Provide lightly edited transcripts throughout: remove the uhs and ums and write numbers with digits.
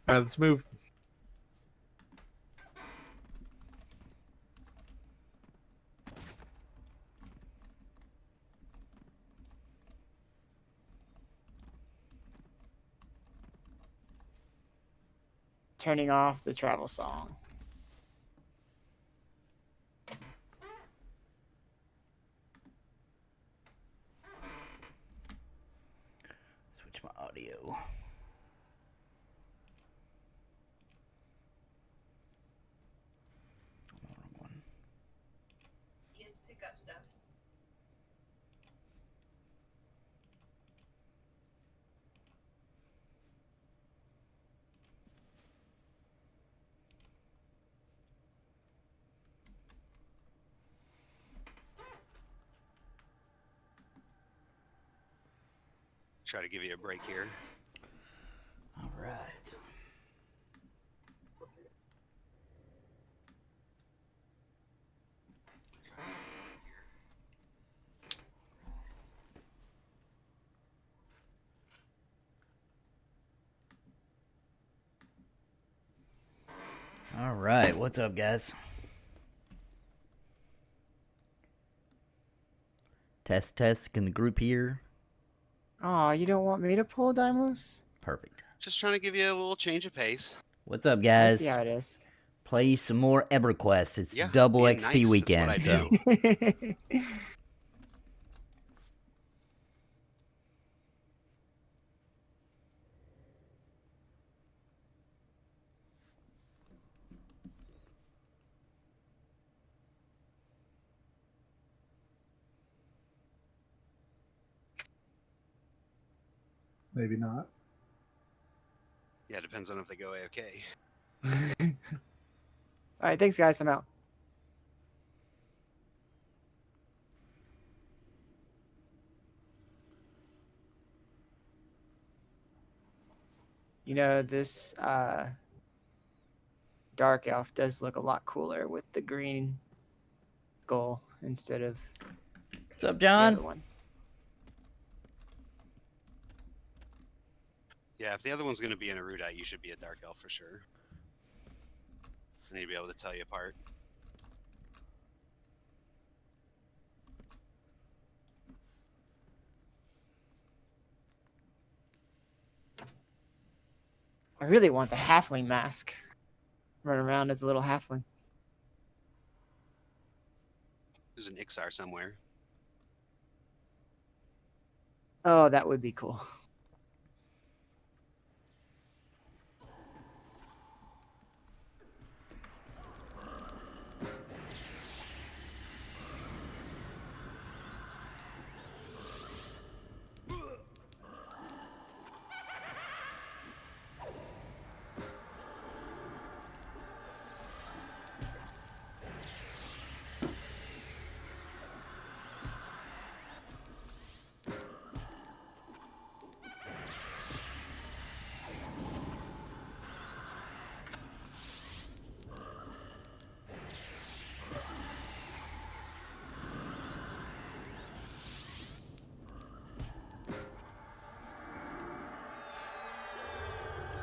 Alright, let's move. Turning off the travel song. Switch my audio. Wrong one. Yes, pick up stuff. Try to give you a break here. All right. All right, what's up, guys? Test, can the group hear? Oh, you don't want me to pull Dimos? Perfect. Just trying to give you a little change of pace. What's up, I guys? see how it is. Play some more EverQuest. It's Yeah, double being XP nice, weekend, that's so what I do. Maybe not. Yeah, depends on if they go AFK. Alright, thanks guys, I'm out. You know, this Dark Elf does look a lot cooler with the green skull instead of what's up, the other John? one. Yeah, if the other one's going to be an erudite, you should be a dark elf for sure. I need to be able to tell you apart. I really want the halfling mask. Run around as a little halfling. There's an Ixar somewhere. Oh, that would be cool.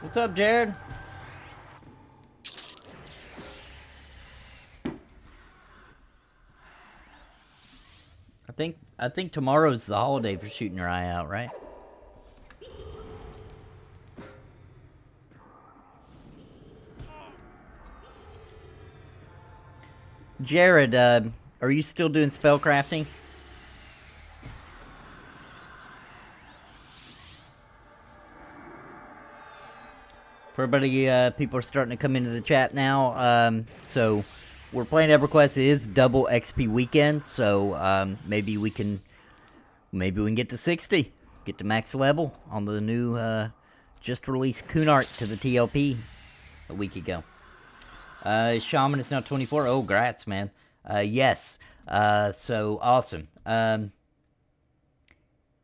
What's up, Jared? I think tomorrow's the holiday for shooting your eye out, right? Jared, are you still doing spellcrafting? For everybody, people are starting to come into the chat now. So we're playing EverQuest. It is double XP weekend, so maybe we can get to 60, get to max level on the new just released Kunark to the TLP a week ago. Shaman is now 24. Oh, grats, man. Yes. So awesome.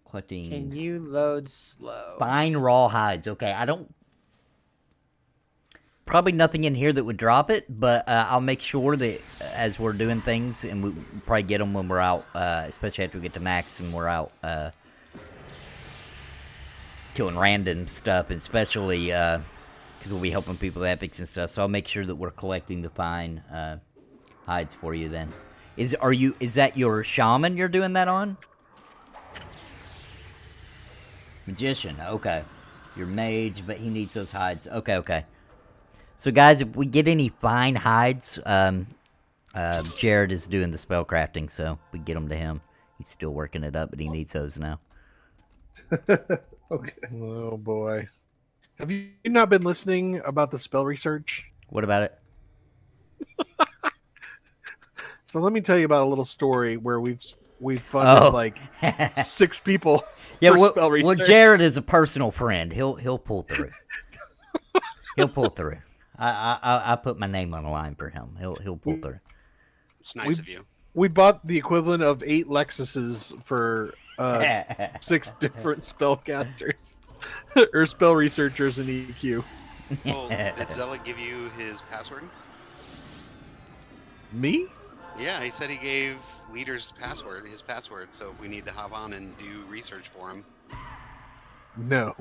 Collecting. Can you load slow? Fine raw hides. Okay, I don't. Probably nothing in here that would drop it, but I'll make sure that as we're doing things, and we probably get them when we're out, especially after we get to max and we're out killing random stuff, especially because we'll be helping people with epics and stuff. So I'll make sure that we're collecting the fine hides for you. Then, is that your shaman you're doing that on? Magician, okay. Your mage, but he needs those hides. Okay. So guys, if we get any fine hides, Jared is doing the spell crafting, so we get them to him. He's still working it up, but he needs those now. Okay. Oh boy. Have you not been listening about the spell research? What about it? So let me tell you about a little story where we've funded like 6 people. Yeah, for spell well, research. Jared is a personal friend. He'll pull through. He'll pull through. I put my name on the line for him. He'll pull through. It's nice of you. We bought the equivalent of 8 Lexuses for 6 different spellcasters or spell researchers in EQ. Well, did Zella give you his password? Me? Yeah, he said he gave Leader's password, his password, so if we need to hop on and do research for him. No.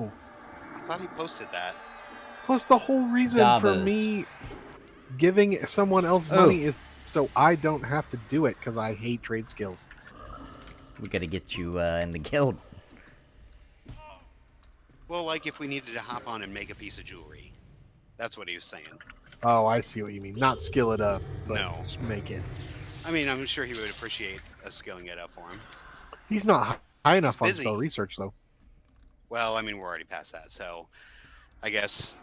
I thought he posted that. Plus, the whole reason for Davos. me giving someone else money is so I don't have to do it because I hate trade skills. We gotta get you in the guild. Well, like if we needed to hop on and make a piece of jewelry. That's what he was saying. Oh, I see what you mean. Not skill it up, but No. just make it. I mean, I'm sure he would appreciate us skilling it up for him. He's not high enough on busy. spell research, though. Well, I mean, we're already past that, so I guess.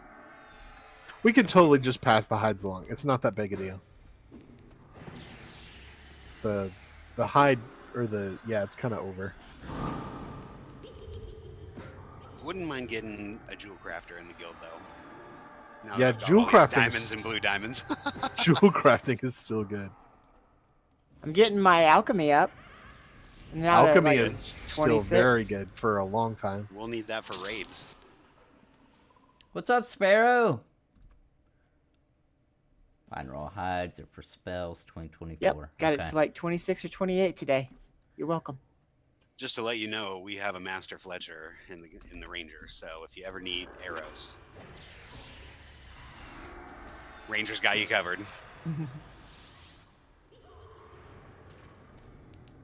We can totally just pass the hides along. It's not that big a deal. The hide or it's kind of over. Wouldn't mind getting a jewel crafter in the guild, though. Now Yeah, that I've got jewel all these crafting's- diamonds and blue diamonds. Jewel crafting is still good. I'm getting my alchemy up. Now that, Alchemy like, is still 26. very good for a long time. We'll need that for raids. What's up, Sparrow? Fine raw hides are for spells 2024. Yep, got it Okay. to like 26 or 28 today. You're welcome. Just to let you know, we have a master fletcher in the ranger, so if you ever need arrows, ranger's got you covered.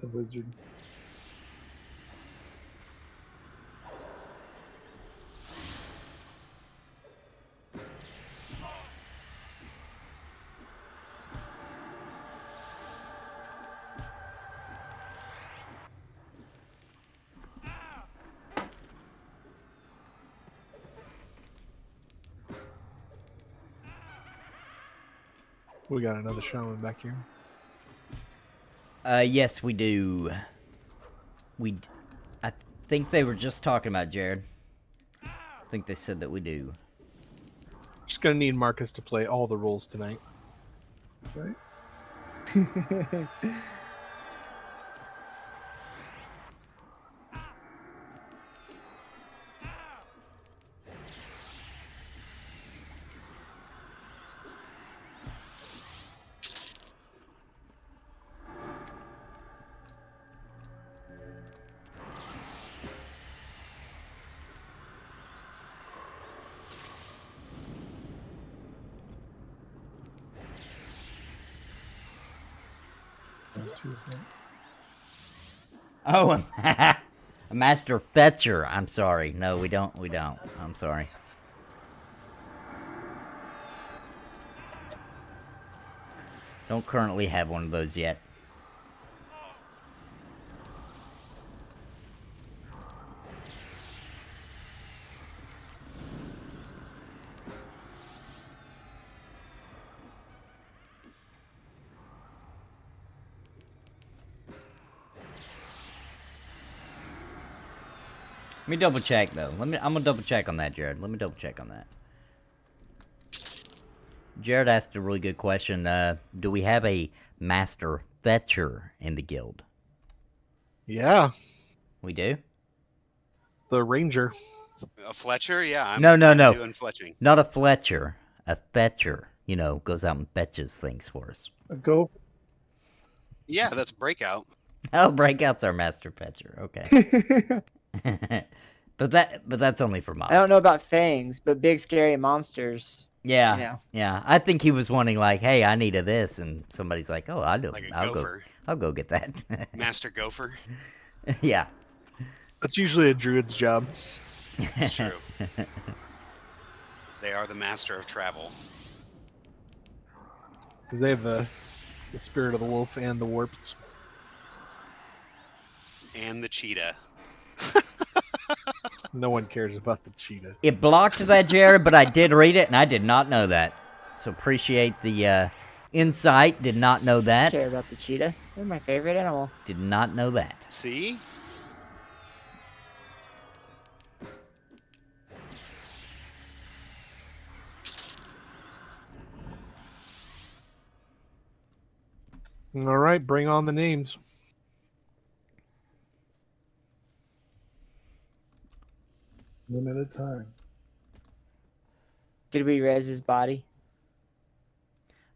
The wizard. We got another shaman back here. Yes, we do. I think they were just talking about Jared. I think they said that we do. Just gonna need Marcus to play all the roles tonight. Right? Oh, a master fetcher. I'm sorry. No, we don't. I'm sorry. Don't currently have one of those yet. Let me double check though. I'm gonna double check on that, Jared. Let me double check on that. Jared asked a really good question. Do we have a master fetcher in the guild? Yeah, We do? the ranger. A fletcher? Yeah. I'm No. doing fletching. Not a fletcher. A fetcher. You know, goes out and fetches things for us. Go. Yeah, that's Breakout. Oh, Breakout's our master fetcher. Okay. But that's only for mobs. I don't know about things, but big scary monsters. Yeah, You know. yeah. I think he was wanting like, hey, I need a this, and somebody's like, oh, Like a I'll gopher. go get that. Master Gopher. Yeah. That's usually a druid's job. It's true. They are the master of travel. Because they have the spirit of the wolf and the warps. And the cheetah. No one cares about the cheetah. It blocked that, Jared, but I did read it, and I did not know that. So appreciate the insight. Did not know that. Care about the cheetah. They're my favorite animal. Did not know that. See? All right, bring on the names. One at a time. Did we res his body?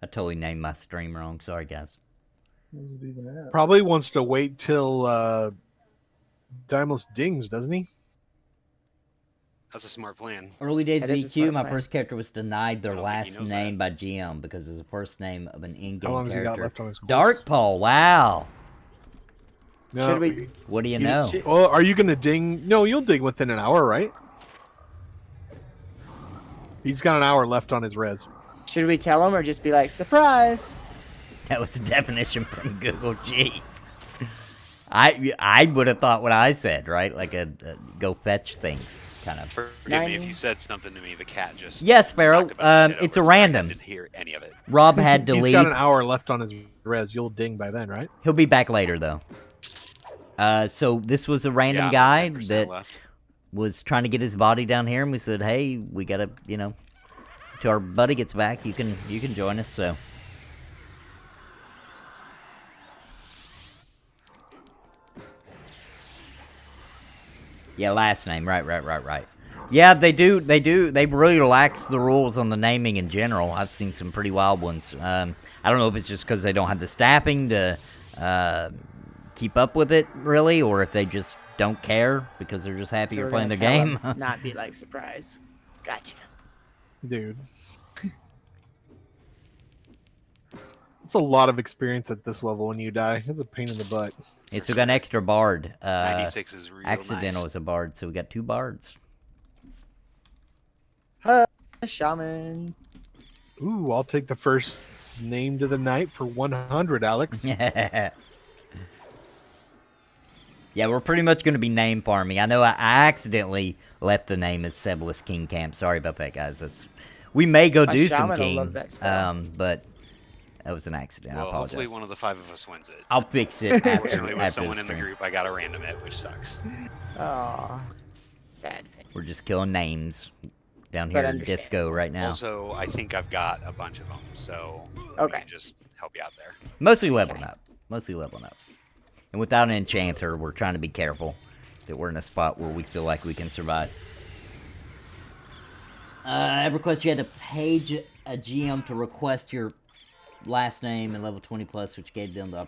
I totally named my stream wrong. Sorry, guys. What was it even at? Probably wants to wait till Dimos dings, doesn't he? That's a smart plan. Early days of That is a EQ, smart my plan. first character was denied their I don't think he last knows name by GM because it's the first name of an in-game How long has he got character. left on his course? Dark Paul, wow. No, Should we- What do you You- know? Well, are you going to ding? No, you'll ding within an hour, right? He's got an hour left on his res. Should we tell him or just be like, surprise? That was a definition from Google. Jeez. I would have thought what I said, right? Like a go fetch things kind of. Forgive me if you said something to me. The cat just. Yes, Pharaoh. knocked a bunch of shit It's a over, so I random. didn't hear any of it. Rob had to He's leave. got an hour left on his res. You'll ding by then, right? He'll be back later though. So this was a random Yeah, guy 10% that left. was trying to get his body down here, and we said, "Hey, we gotta, till our buddy gets back, you can join us." So, yeah, last name, right. Yeah, they do. They really relax the rules on the naming in general. I've seen some pretty wild ones. I don't know if it's just because they don't have the staffing to keep up with it, really, or if they just don't care because they're just happy So you're we're playing gonna their tell game. him, not be like, surprise. Gotcha. Dude. It's a lot of experience at this level when you die. It's a pain in the butt. Yeah, so we got an extra bard. 96 is real Accidental nice. is a bard, so we got 2 bards. Shaman. Ooh, I'll take the first name to the night for 100, Alex. Yeah, we're pretty much going to be name farming. I know I accidentally left the name as Sebilis King Camp. Sorry about that, guys. We may go My do some shaman will king, love that spell. but that was an accident. I Well, apologize. hopefully one of the 5 of us wins it. I'll fix it after, Unfortunately, with after someone the in the stream. group, I got to random it, which sucks. Aw. Sad thing. We're just killing names down But here in understand. Disco right now. Also, I think I've got a bunch of them, so I Okay. can just help you out there. Mostly leveling up. And without an enchanter, we're trying to be careful that we're in a spot where we feel like we can survive. EverQuest, you had to page a GM to request your last name and level 20 plus, which gave them the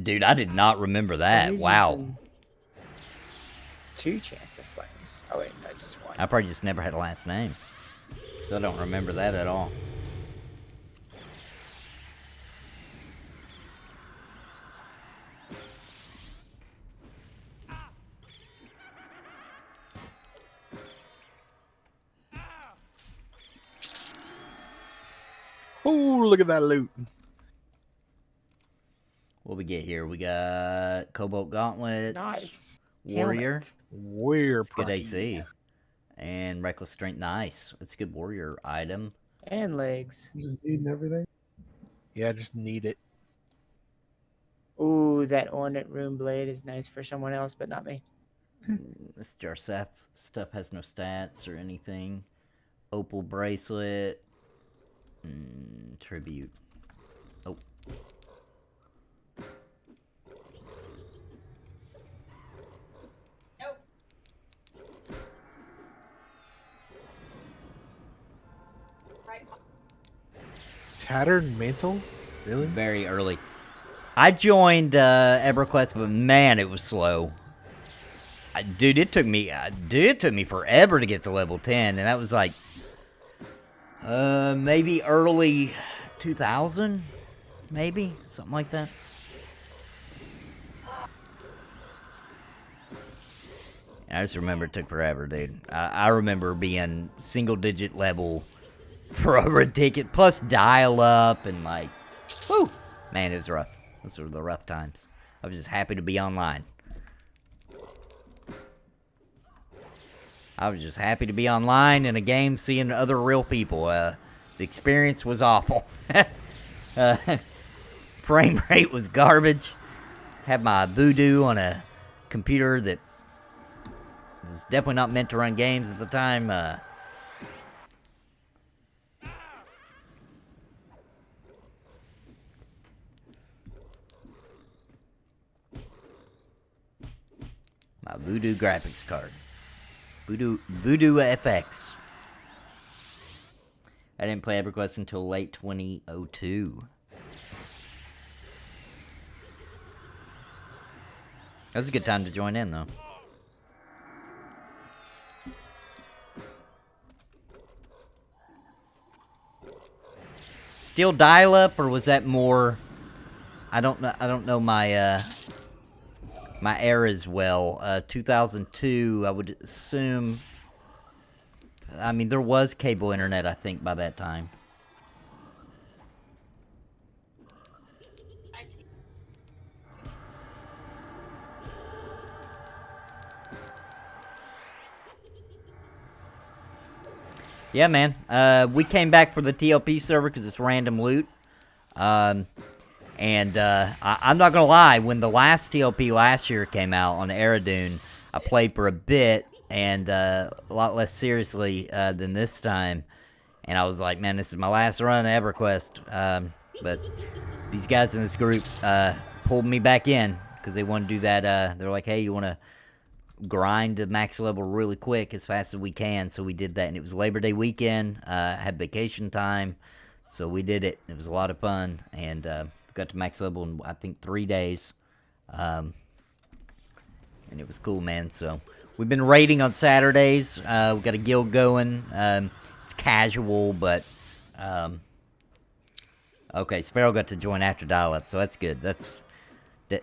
Dude, I did not remember that. He's Wow. using 2 chance of flames. Oh wait, no, just 1. I probably just never had a last name. So I don't remember that at all. Oh, look at that loot. What we get here? We got Cobalt Gauntlets, Nice. Warrior, Helmet. Warrior it's good Prime. AC, and Reckless Strength. Nice. It's a good warrior item. And legs. You just needing everything? Yeah, just need it. Ooh, that ornate rune blade is nice for someone else, but not me. This Jarseth stuff has no stats or anything. Opal bracelet. Tribute. Oh. Tattered mantle? Really? Very early. I joined EverQuest, but man, it was slow. Dude, it took me forever to get to level 10, and that was like, maybe early 2000, maybe something like that. I just remember it took forever, dude. I remember being single-digit level for a ridiculous, plus dial-up and like, whew, man, it was rough. Those were the rough times. I was just happy to be online. I was just happy to be online in a game, seeing other real people. The experience was awful. Frame rate was garbage. Had my Voodoo on a computer that was definitely not meant to run games at the time. My Voodoo graphics card. Voodoo FX. I didn't play EverQuest until late 2002. That was a good time to join in, though. Still dial-up, or was that more? I don't know my my eras well. 2002, I would assume. I mean, there was cable internet, I think, by that time. Yeah, man. We came back for the TLP server because it's random loot. I'm not gonna lie. When the last TLP last year came out on Eridune, I played for a bit and a lot less seriously than this time. And I was like, man, this is my last run at EverQuest. But these guys in this group pulled me back in because they want to do that. They're like, hey, you want to grind to max level really quick as fast as we can, so we did that, and it was Labor Day weekend. Had vacation time, so we did it. It was a lot of fun, and got to max level in I think 3 days, and it was cool, man. So we've been raiding on Saturdays. We got a guild going. It's casual, but okay, Sparrow got to join after dial-up, so that's good.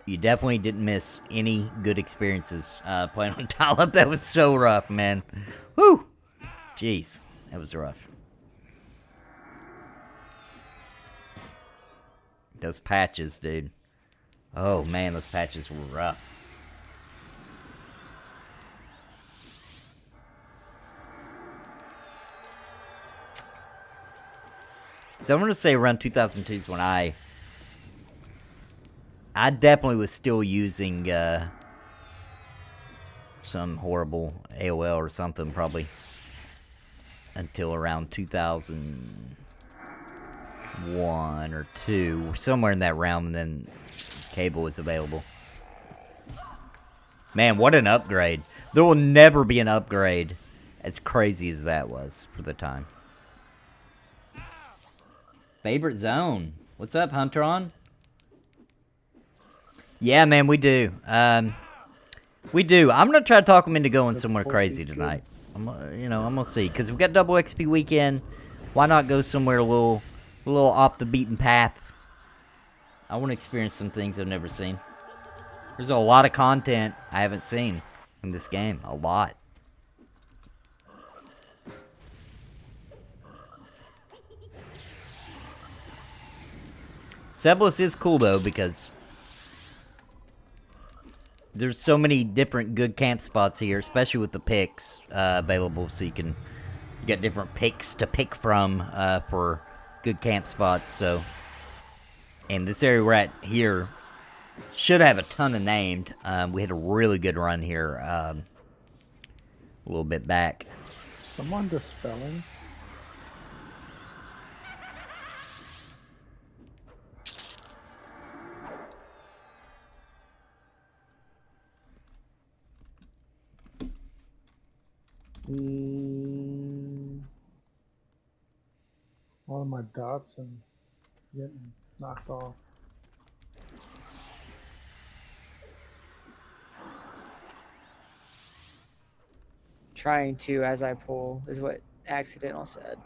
You definitely didn't miss any good experiences playing on dial-up. That was so rough, man. Whew! Jeez, that was rough. Those patches, dude. Oh, man, those patches were rough. So I'm going to say around 2002 is when I definitely was still using some horrible AOL or something, probably until around 2001 or 2, somewhere in that realm, and then cable was available. Man, what an upgrade. There will never be an upgrade as crazy as that was for the time. Favorite zone. What's up, Hunteron? Yeah, man, we do. We do. I'm gonna try to talk them into going somewhere crazy tonight. I'm gonna see, because we got double XP weekend. Why not go somewhere a little off the beaten path? I want to experience some things I've never seen. There's a lot of content I haven't seen in this game. A lot. Sebilis is cool though, because there's so many different good camp spots here, especially with the picks available, so you got different picks to pick from for good camp spots. So, and this area we're at here should have a ton of named. We had a really good run here a little bit back. Someone dispelling? One of my dots and getting knocked off. trying to as I pull, is what Accidental said.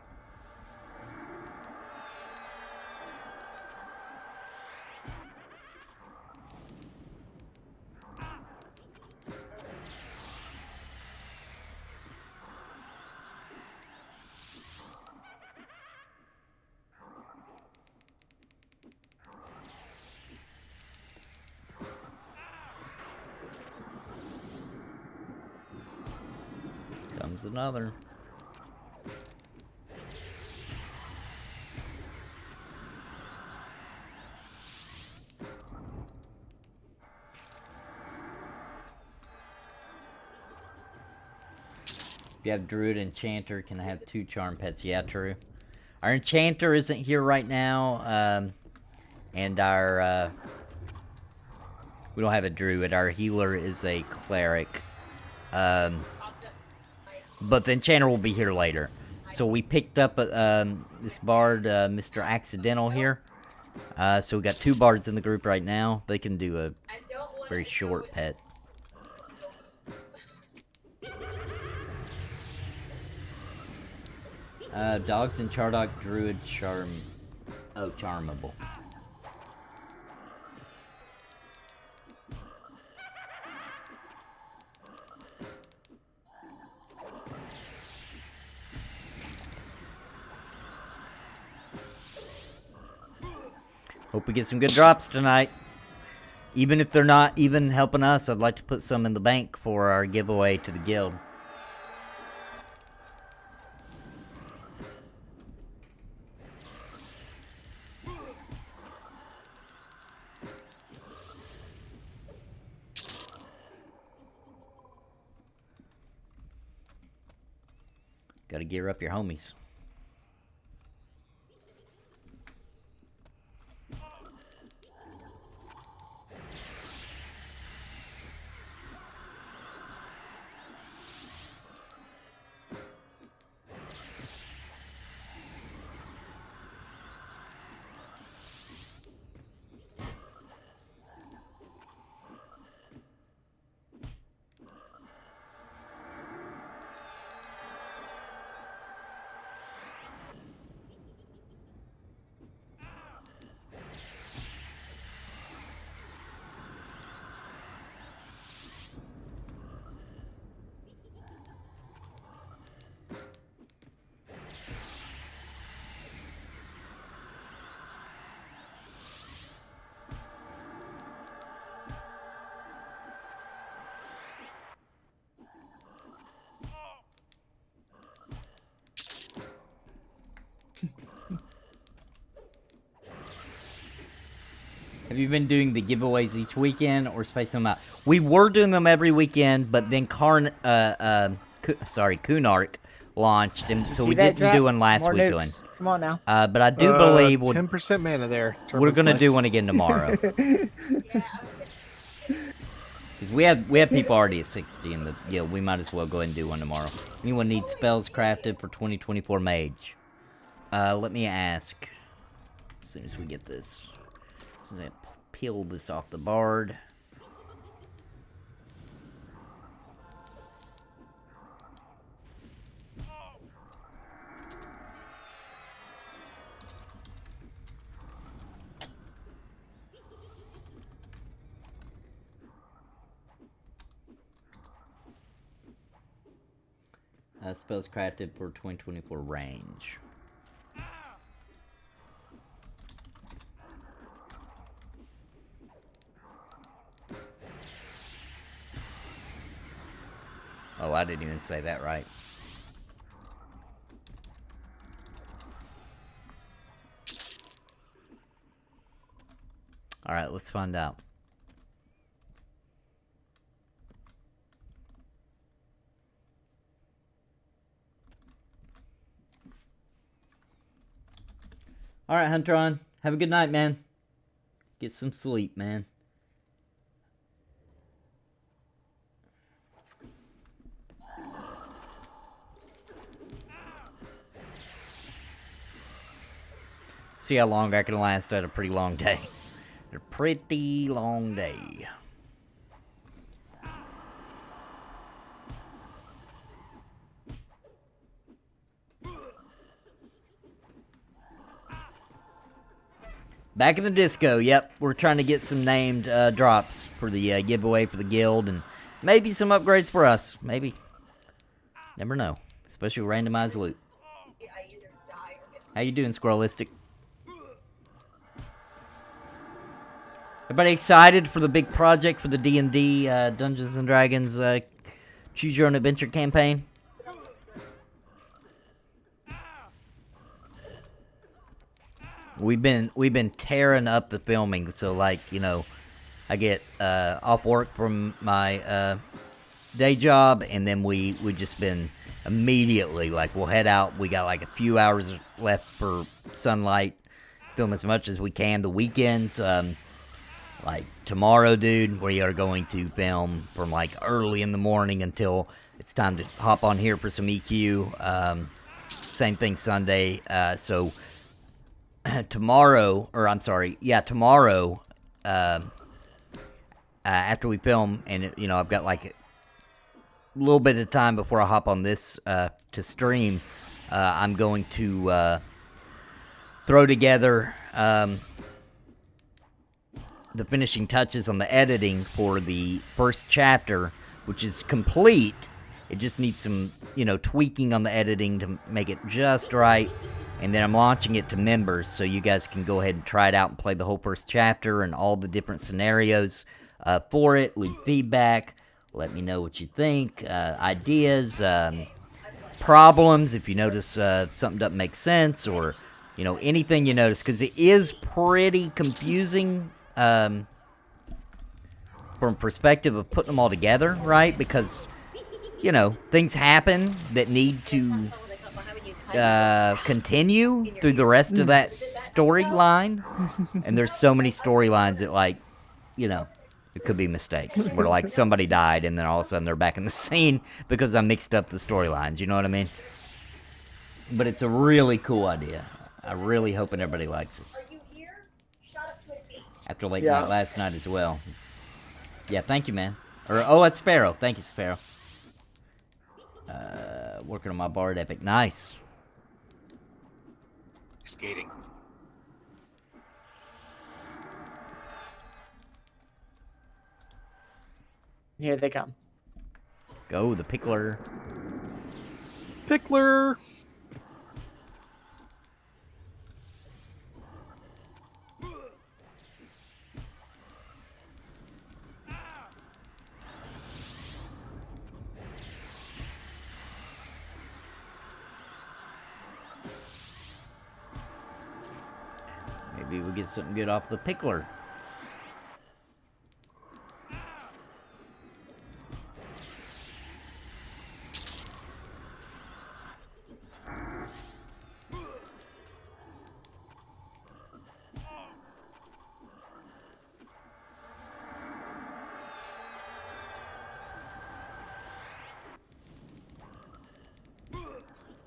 Comes another. If you have Druid Enchanter, can I have 2 Charm Pets? Yeah, true. Our Enchanter isn't here right now, and our, we don't have a Druid. Our Healer is a Cleric. But the Enchanter will be here later. So we picked up this Bard, Mr. Accidental here. So we got 2 Bards in the group right now. They can do a very short pet. Dogs and Chardok Druid Charmable. Hope we get some good drops tonight. Even if they're not even helping us, I'd like to put some in the bank for our giveaway to the guild. Gotta gear up your homies. Have you been doing the giveaways each weekend or spacing them out? We were doing them every weekend, but then Kunark launched, and so we didn't do one last weekend. Come on now. But I do believe 10% mana there. we're gonna do one again tomorrow. Because we have people already at 60 in the guild. We might as well go ahead and do one tomorrow. Anyone needs spells crafted for 2024 Mage? Let me ask. As soon as we get this. As soon as I peel this off the Bard. Spells crafted for 2024 range. Oh, I didn't even say that right. Alright, let's find out. Alright, Hunteron. Have a good night, man. Get some sleep, man. See how long I can last at a pretty long day. A pretty long day. Back in the disco, yep. We're trying to get some named drops for the giveaway for the guild, and maybe some upgrades for us. Maybe. Never know. Especially randomized loot. How you doing, Squirrelistic? Everybody excited for the big project for the D&D Dungeons and Dragons Choose Your Own Adventure campaign? We've been tearing up the filming, so like, you know, I get off work from my day job, and then we just been immediately, like, we'll head out. We got like a few hours left for sunlight, film as much as we can. The weekends, like tomorrow, dude, we are going to film from like early in the morning until it's time to hop on here for some EQ. Same thing Sunday, so tomorrow, after we film, and you know, I've got like a little bit of time before I hop on this to stream. I'm going to throw together the finishing touches on the editing for the first chapter, which is complete. It just needs some, you know, tweaking on the editing to make it just right. And then I'm launching it to members, so you guys can go ahead and try it out and play the whole first chapter and all the different scenarios for it. Leave feedback. Let me know what you think. Ideas, problems, if you notice something doesn't make sense, or, you know, anything you notice, because it is pretty confusing from perspective of putting them all together, right? Because, you know, things happen that need to continue through the rest of that storyline, and there's so many storylines that, like, you know, it could be mistakes where like somebody died and then all of a sudden they're back in the scene because I mixed up the storylines, you know what I mean? But it's a really cool idea. I really hoping everybody likes it. After late night last night as well. Yeah, thank you, man. Oh, it's Sparrow. Thank you, Sparrow. Working on my Bard Epic. Nice. Skating. Here they come. Go, the Pickler. Pickler. Maybe we'll get something good off the Pickler.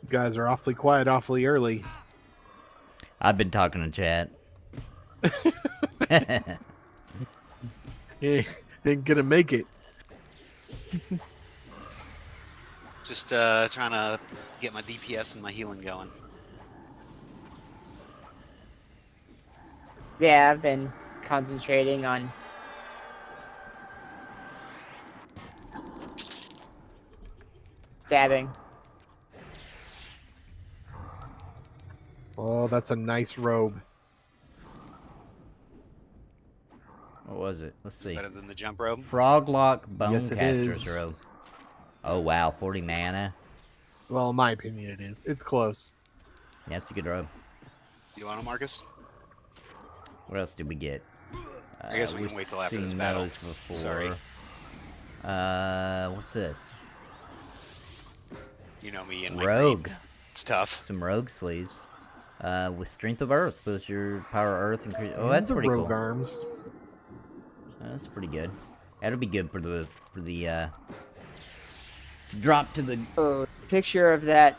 You guys are awfully quiet, awfully early. I've been talking to chat. Ain't gonna make it. Just trying to get my DPS and my healing going. Yeah, I've been concentrating on dabbing. Oh, that's a nice robe. What was it? Let's see. Better than the jump rope. Froglock Yes, it Bonecaster's is. robe. Oh wow, 40 mana. Well, in my opinion, it is. It's close. Yeah, it's a good robe. You want it, Marcus? What else did we get? I guess we can we've wait till after this seen battle. those before. Sorry. What's this? You know me and my Rogue. green. It's tough. Some rogue sleeves. With Strength of Earth. Boost your power of Earth. Oh, And that's the pretty rogue cool. arms. That's pretty good. That'll be good for the to drop to the Oh, picture of that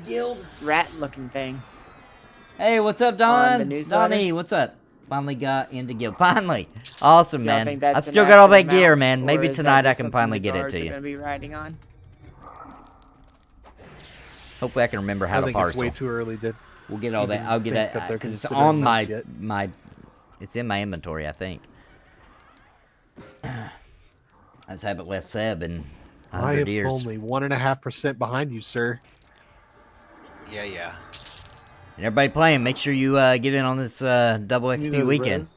guild. rat-looking thing. Hey, what's up, On Don? the newsletter? Donnie, what's up? Finally got into guild. Finally, awesome, Y'all man. think that's I've an still got all that accurate gear, mount, man. or Maybe is that tonight I just can something finally the get it guards to are you. gonna be riding on? Hopefully, I can remember how I to think it's parcel. way too early to. We'll get all that. even I'll get think it that they're because it's considering on mounts yet. my It's in my inventory, I think. I just haven't left Seb in I 100 am years. only 1.5% behind you, sir. Yeah. And everybody playing, make sure you get in on this double You XP know the weekend. res?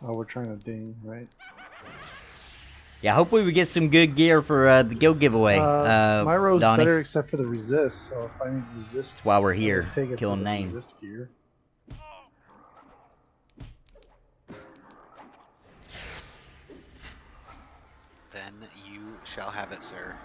Oh, we're trying to ding, right? Yeah, hopefully we get some good gear for the guild giveaway. My row's Donnie. better except for the resist, so if I need resist, That's why we're I would here, take it killing for the Name. resist gear. Then you shall have it, sir.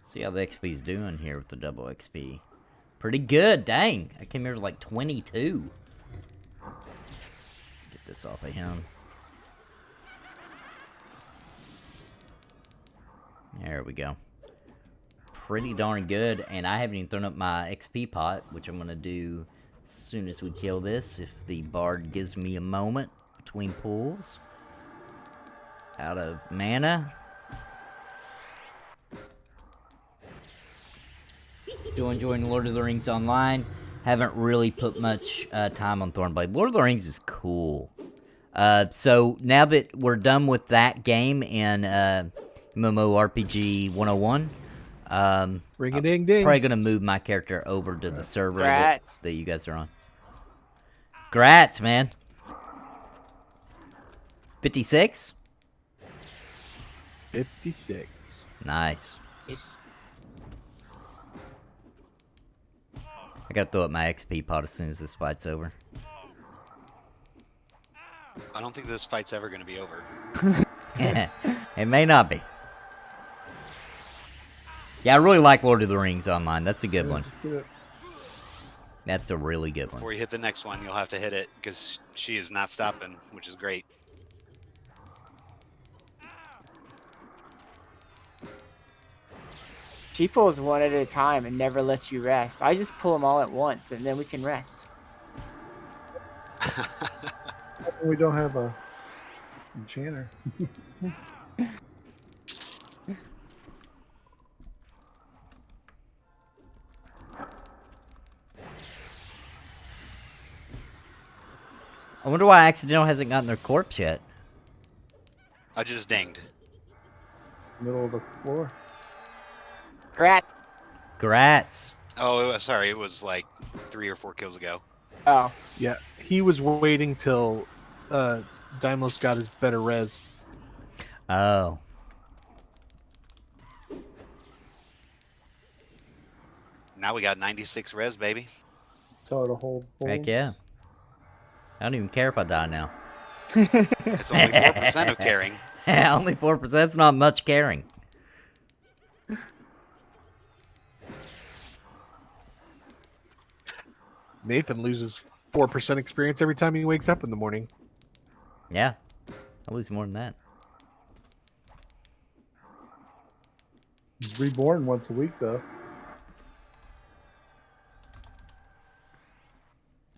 See how the XP's doing here with the double XP. Pretty good, dang. I came here to like 22. Get this off of him. There we go. Pretty darn good, and I haven't even thrown up my XP pot, which I'm going to do as soon as we kill this, if the bard gives me a moment between pulls. Out of mana. Still enjoying Lord of the Rings Online. Haven't really put much time on Thornblade. Lord of the Rings is cool. So now that we're done with that game in MMORPG 101, Ring a ding ding. probably gonna move my character over to the server Grats. that you guys are on. Grats, man. 56? 56. Nice. It's I gotta throw up my XP pot as soon as this fight's over. I don't think this fight's ever going to be over. It may not be. Yeah, I really like Lord of the Rings Online. That's a good Yeah, one. just get it. That's a really good one. Before you hit the next one, you'll have to hit it because she is not stopping, which is great. she pulls one at a time and never lets you rest. I just pull them all at once and then we can rest. We don't have a enchanter. I wonder why Accidental hasn't gotten their corpse yet. I just dinged. Middle of the floor. Grat. Grats. Oh, sorry. It was like 3 or 4 kills ago. Oh. Yeah, he was waiting till Daimlos got his better res. Oh. Now we got 96 res, baby. Tell her to hold. Heck pulls. yeah. I don't even care if I die now. It's only 4% of carrying. Only 4%. That's not much caring. Nathan loses 4% experience every time he wakes up in the morning. Yeah. I lose more than that. He's reborn once a week, though.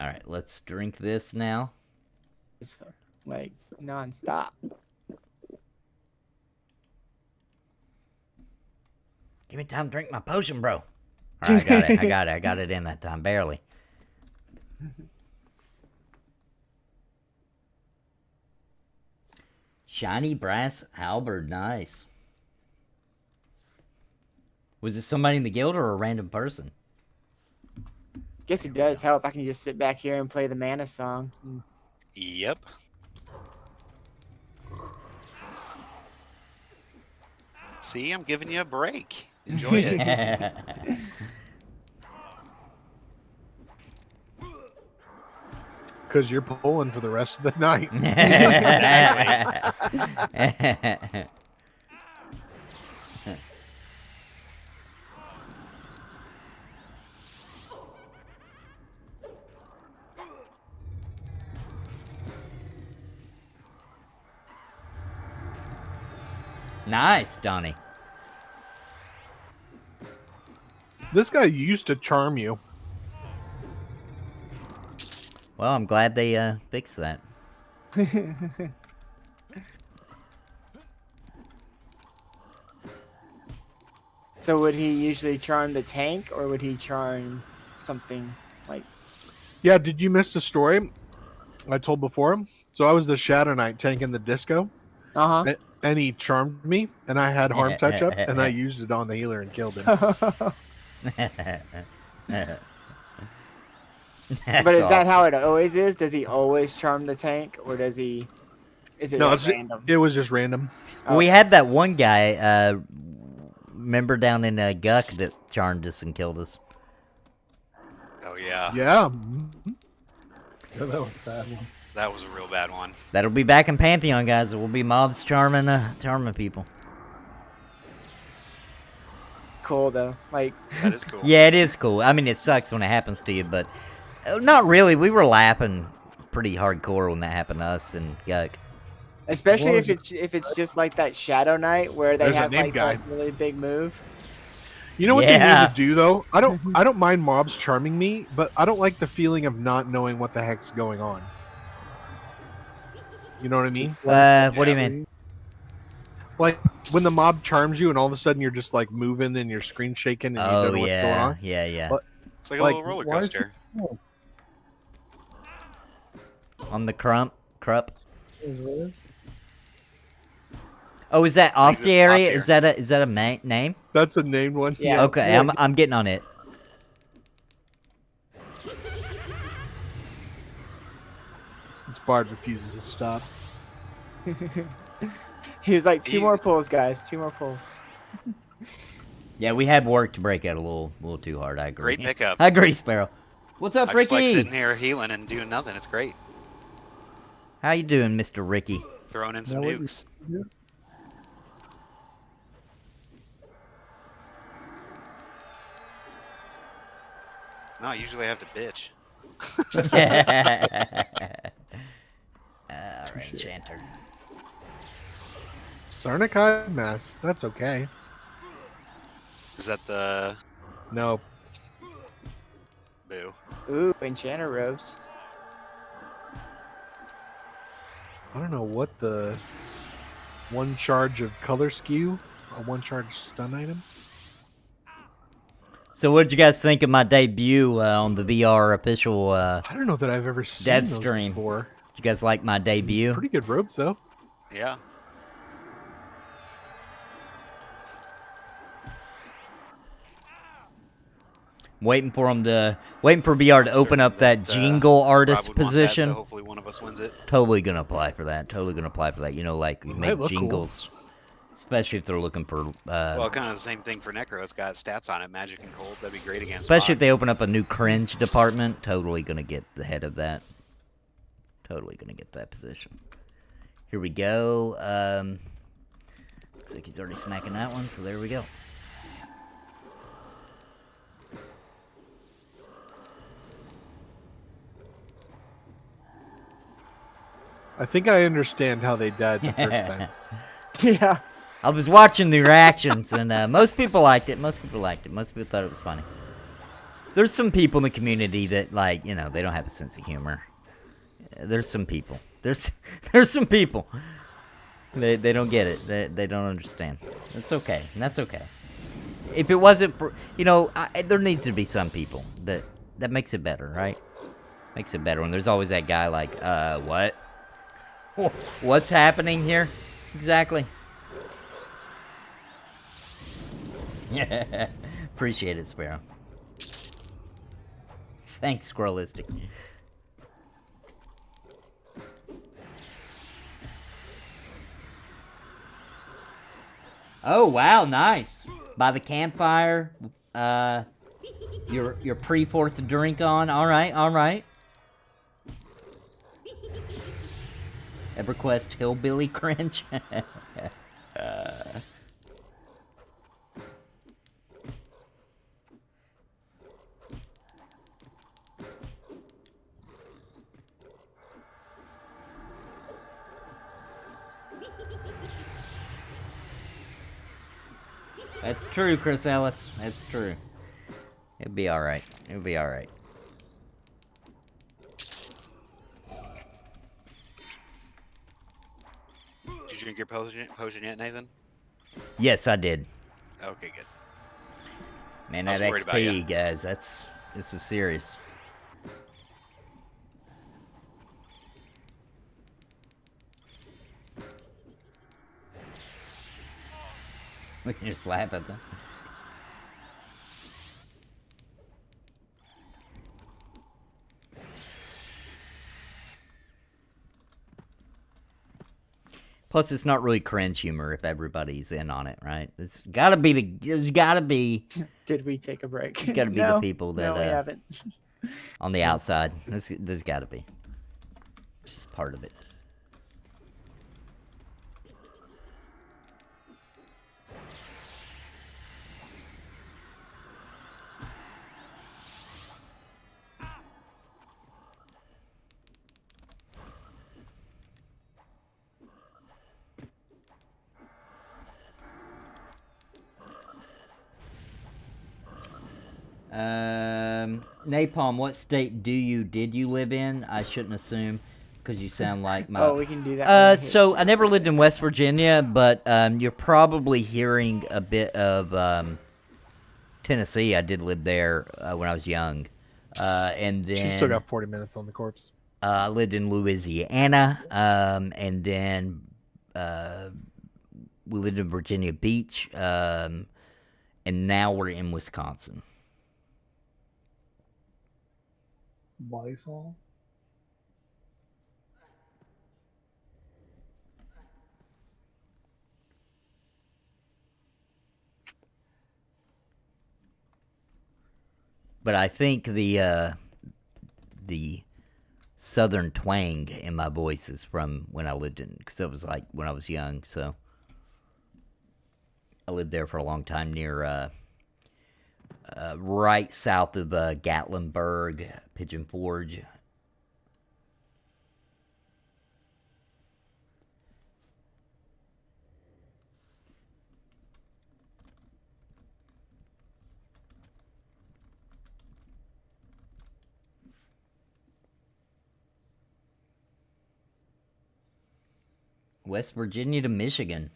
Alright, let's drink this now. It's like non-stop. Give me time to drink my potion, bro. Alright, I got it. I got it in that time. Barely. Shiny brass halberd. Nice. Was it somebody in the guild or a random person? Guess it does help. I can just sit back here and play the mana song. Yep. See, I'm giving you a break. Enjoy it. Because you're pulling for the rest of the night. Nice, Donnie. This guy used to charm you. Well, I'm glad they fixed that. So would he usually charm the tank, or would he charm something like? Yeah, did you miss the story I told before? So I was the Shadow Knight tanking the disco, and he charmed me, and I had harm touch up, and I used it on the healer and killed him. But is that how it always is? Does he always charm the tank, or does he? Is it No, like random? it was just random. We had that one guy, remember down in Guck that charmed us and killed us. Oh yeah. Yeah. Yeah, that was a bad one. That was a real bad one. That'll be back in Pantheon, guys. It will be mobs charming people. Cool though, like. That is cool. Yeah, it is cool. I mean, it sucks when it happens to you, but not really. We were laughing pretty hardcore when that happened to us and Guck. Especially if it's just like that Shadow Knight where they There's a have name like guy. a really big move. You know what Yeah. they need to do though? I don't mind mobs charming me, but I don't like the feeling of not knowing what the heck's going on. You know what I mean? What do you mean? Like when the mob charms you and all of a sudden you're just like moving and your screen shaking and you don't know what's going on. Yeah. What- It's like a Like, little roller why is coaster. On the Krupp. Is what it is? Oh, is that I think this Ostia pop area? here. Is that a name? That's a named one. Yeah. Okay, Yeah. I'm getting on it. This bard refuses to stop. He was like, 2 more pulls, guys. 2 more pulls. Yeah, we had worked Breakout a little too hard. I agree. Great pickup. I agree, Sparrow. What's up, I just like Ricky? sitting here healing and doing nothing. It's great. How you doing, Mr. Ricky? Throwing in some That what you nukes. do? No, I usually have to bitch. Alright, Enchanter. Sarnakai mess. That's okay. Is that the No. boo? Ooh, enchanter robes. I don't know what the one charge of color skew, a one charge stun item. So what did you guys think of my debut on the VR official I don't know that I've ever seen Dev those stream? before. Did you guys like my debut? Pretty good robes though. Yeah. Waiting for VR to I'm open up certain that jingle Rob artist would want that, position. so hopefully one of us wins it. Totally gonna apply for that. You know, like we Might make look cool. jingles, especially if they're looking for. Well, kind of the same thing for Necro. It's got stats on it, magic and cold. That'd be great against. Especially if they bots. open up a new cringe department, totally gonna get the head of that. Totally gonna get that position. Here we go. Looks like he's already smacking that one, so there we go. I think I understand how they died the first time. Yeah. I was watching the reactions, and most people liked it. Most people thought it was funny. There's some people in the community that, like, you know, they don't have a sense of humor. There's some people. There's some people. They don't get it. They don't understand. It's okay. And that's okay. If it wasn't for, you know, there needs to be some people that makes it better, right? Makes it better when there's always that guy like, what? What's happening here? Exactly. Yeah. Appreciate it, Sparrow. Thanks, Squirrelistic. Oh wow, nice. By the campfire, your pre-4th drink on. All right. EverQuest hillbilly cringe. That's true, Chris Ellis. That's true. It'll be alright. It'll be alright. Did you drink your potion yet, Nathan? Yes, I did. Okay, good. Man, I was that worried about XP, guys, this is serious. Look, you just laugh at them. Plus, it's not really cringe humor if everybody's in on it, right? There's gotta be there's gotta be. Did we take a break? There's gotta be the people that no, we haven't. on the outside. There's gotta be. It's just part of it. Napalm, what state did you live in? I shouldn't assume, because you sound like my... Oh, we can do that. So I never lived in West Virginia, but you're probably hearing a bit of Tennessee. I did live there when I was young. And then... She's still got 40 minutes on the corpse. I lived in Louisiana, and then we lived in Virginia Beach, and now we're in Wisconsin. Lysol? But I think the southern twang in my voice is from when I lived in, because it was like when I was young, so I lived there for a long time near right south of Gatlinburg, Pigeon Forge. West Virginia to Michigan.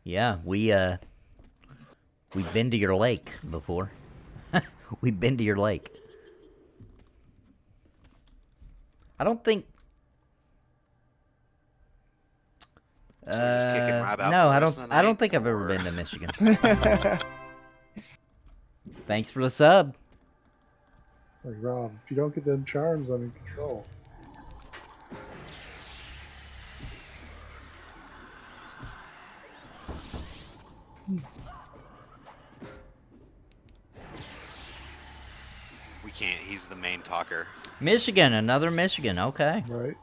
Yeah, we've been to your lake before. We've been to your lake. I don't think. So we're just kicking Rob out No, for the I rest don't. of the I don't night, think I've ever or- been to Michigan. Thanks for the sub. It's like, Rob, if you don't get them charms under control. We can't. He's the main talker. Michigan, another Michigan. Okay. Right?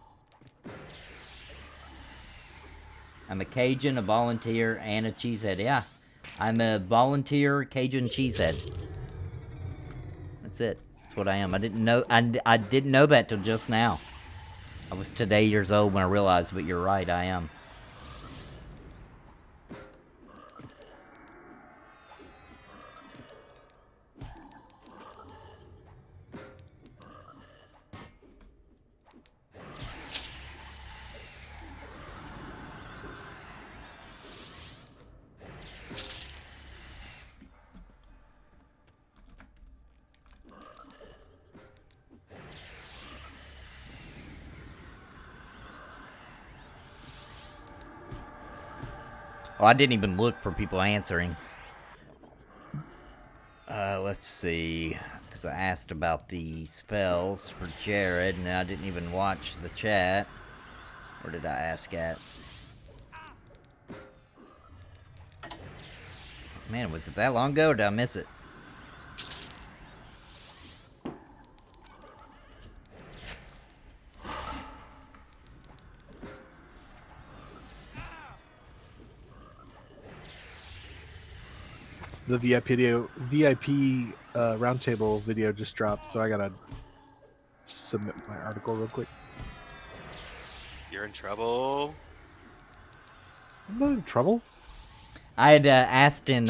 I'm a Cajun, a volunteer, and a cheesehead. Yeah, I'm a volunteer Cajun cheesehead. That's it. That's what I am. I didn't know. I didn't know that till just now. I was today years old when I realized. But you're right. I am. Oh, I didn't even look for people answering. Let's see. Because I asked about the spells for Jared, and I didn't even watch the chat. Where did I ask at? Man, was it that long ago, or did I miss it? the VIP roundtable video just dropped, so I gotta submit my article real quick. You're in trouble. I'm not in trouble. I had asked in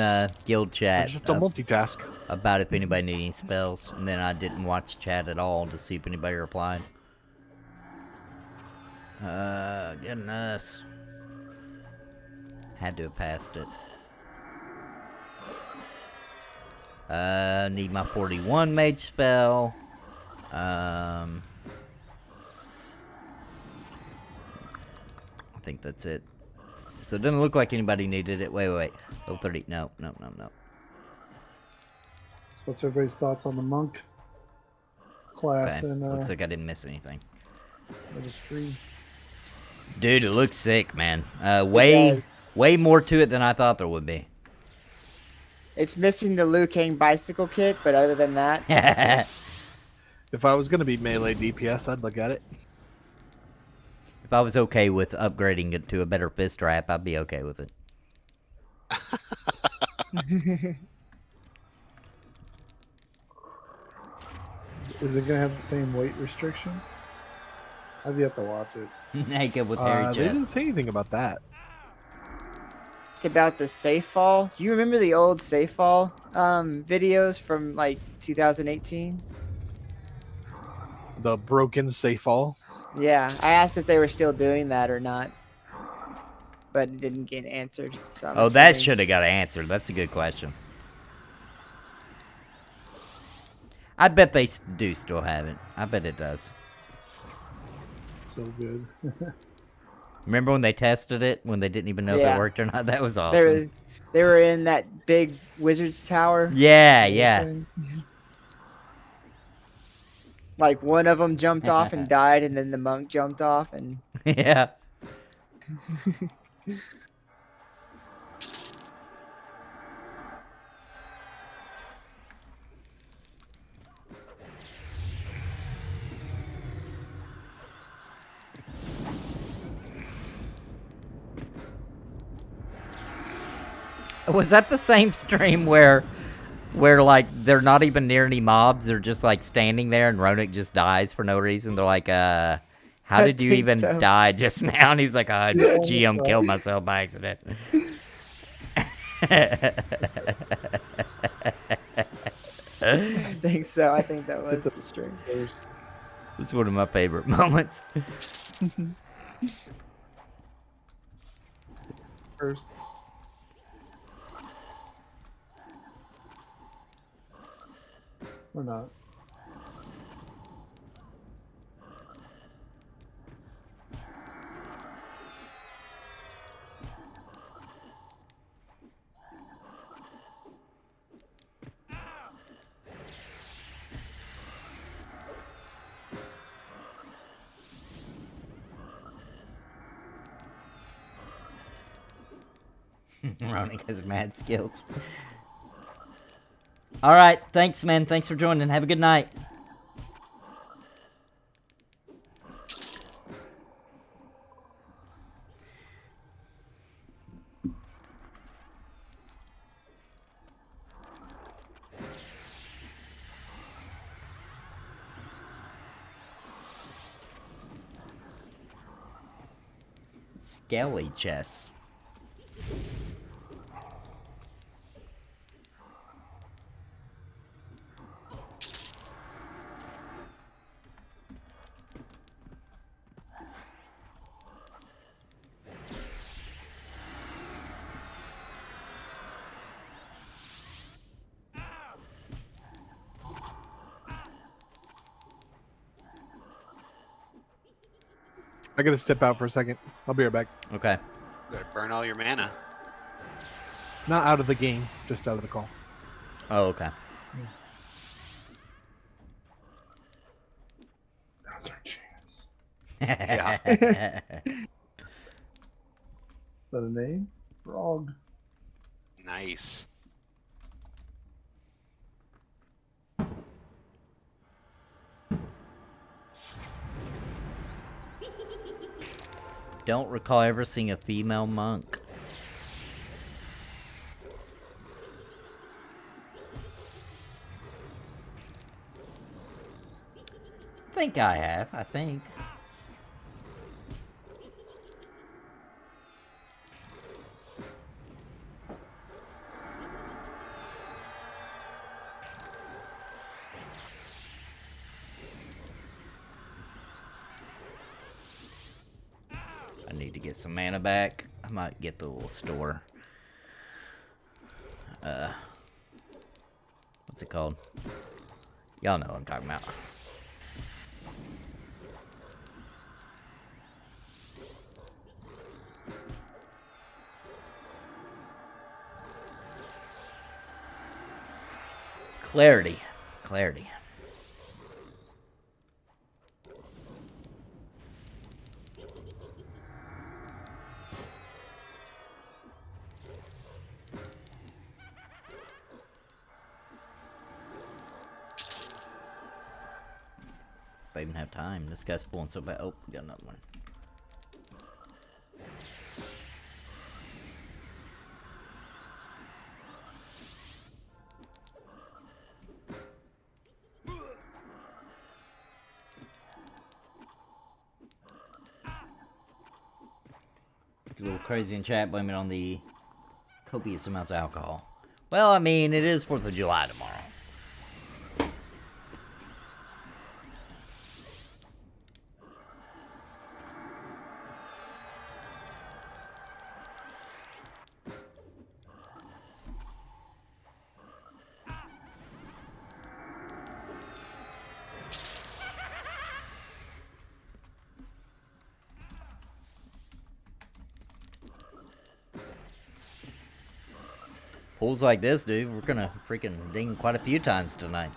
guild I chat just don't multitask. about if anybody needed any spells, and then I didn't watch chat at all to see if anybody replied. Goodness. Had to have passed it. Need my 41 mage spell. I think that's it. So it doesn't look like anybody needed it. Wait. Level 30. No. So what's everybody's thoughts on the monk class Okay. and Looks like I didn't miss anything. registry? Dude, it looks sick, man. Way more to it than I thought there would be. It's missing the Liu Kang bicycle kit, but other than that, it's good. If I was gonna be melee DPS, I'd look at it. If I was okay with upgrading it to a better fist wrap, I'd be okay with it. Is it gonna have the same weight restrictions? I've yet to watch it. Naked with hairy They chest. didn't say anything about that. It's about the safe fall. You remember the old safe fall videos from like 2018? The broken safe fall. Yeah, I asked if they were still doing that or not, but it didn't get answered. So I'm Oh, that assuming- should have got answered. That's a good question. I bet they do still have it. I bet it does. So good. Remember when they tested it? When they didn't even know if Yeah. it worked or not? That was awesome. They were in that big wizard's tower. Yeah. Thing. Like one of them jumped off and died, and then the monk jumped off, and Yeah. Was that the same stream where like they're not even near any mobs, they're just like standing there and Ronak just dies for no reason? They're like, how I did you think even so. die just now? And he was like, GM killed myself by accident. I think so. I think that was the stream. It's one of my favorite moments. First. Or not. Ronak has mad skills. Alright, thanks, man. Thanks for joining. Have a good night. Skelly chess. I gotta step out for a second. I'll be right back. Okay. Better burn all your mana. Not out of the game, just out of the call. Oh, okay. Now's our chance. Yeah. Is that a name? Frog. Nice. Don't recall ever seeing a female monk. think I have. I think. I need to get some mana back. I might get the little store. What's it called? Y'all know what I'm talking about. Clarity. Clarity. If I even have time. This guy's pulling so bad. Oh, we got another one. A little crazy in chat, blaming it on the copious amounts of alcohol. Well, I mean, it is 4th of July tomorrow. Pulls like this, dude, we're gonna freaking ding quite a few times tonight.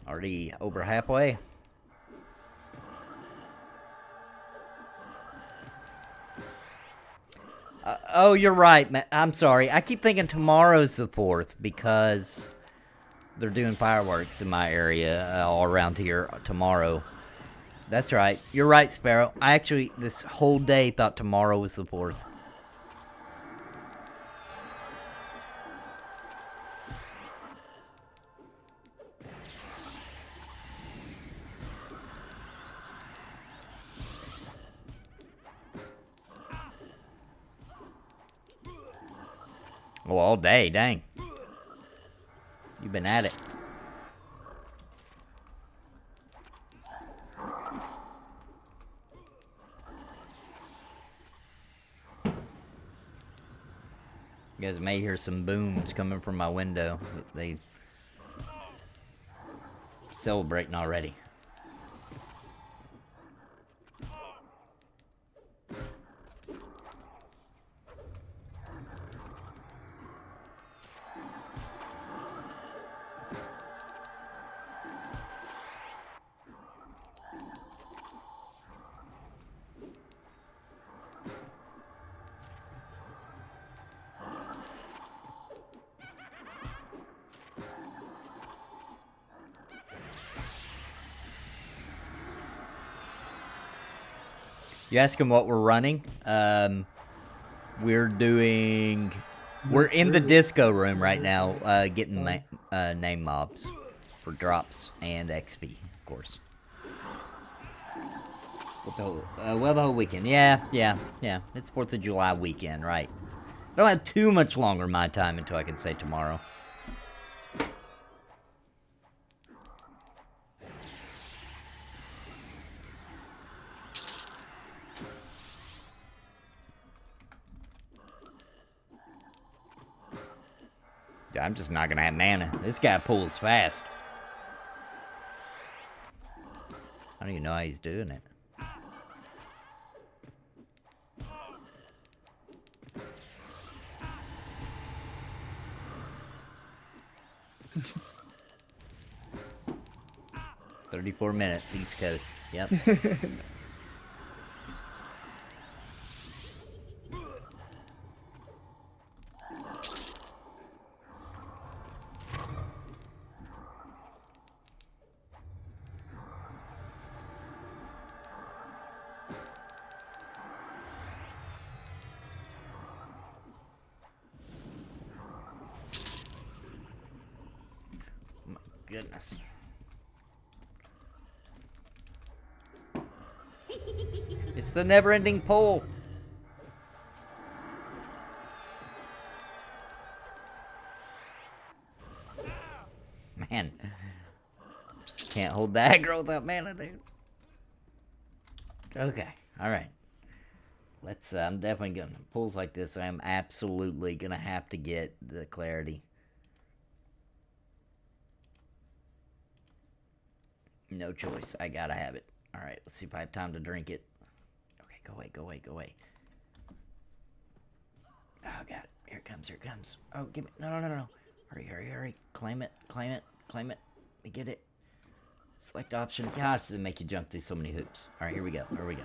Already over halfway. Oh, you're right, man. I'm sorry. I keep thinking tomorrow's the 4th because they're doing fireworks in my area all around here tomorrow. That's right. You're right, Sparrow. I actually, this whole day, thought tomorrow was the 4th. Oh, all day, dang. You've been at it. You guys may hear some booms coming from my window. They celebrating already. You ask him what we're running. We're in the disco room right now, getting name mobs for drops and XP, of course. Well, the whole weekend. Yeah. It's 4th of July weekend, right? I don't have too much longer my time until I can say tomorrow. I'm just not gonna have mana. This guy pulls fast. I don't even know how he's doing it. "34 minutes, East Coast." Yep. Goodness. It's the never-ending pull. Man, just can't hold the aggro without mana, dude. Okay, all right. Let's. I'm definitely gonna pulls like this. I'm absolutely gonna have to get the clarity. No choice. I gotta have it. All right. Let's see if I have time to drink it. Okay, go away. Go away. Go away. Oh God! Here it comes. Here it comes. Oh, give me. No, no, no, no, no. Hurry, hurry, hurry. Claim it. Claim it. Claim it. We get it. Select option. Gosh, it make you jump through so many hoops. All right, here we go. Here we go.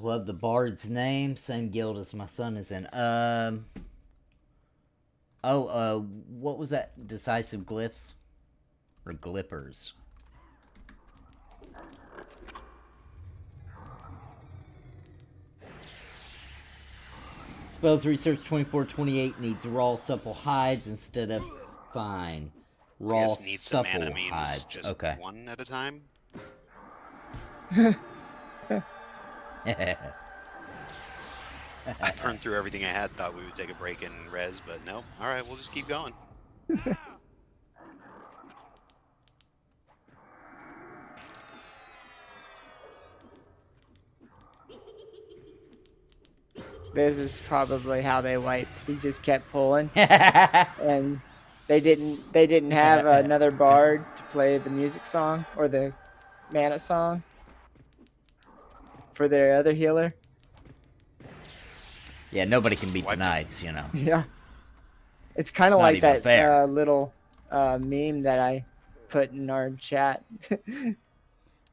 Love the bard's name. Same guild as my son is in. What was that? Decisive glyphs? Or glippers? Spells Research 2428 needs raw, supple hides instead of fine. Raw, supple hides. Just okay. one at a time? I burned through everything I had, thought we would take a break in res, but no. Alright, we'll just keep going. This is probably how they wiped. He just kept pulling, and they didn't have another bard to play the music song or the mana song for their other healer. Yeah, nobody can beat the Knights, you know. Yeah, it's kind of like that little meme that I put in our chat. I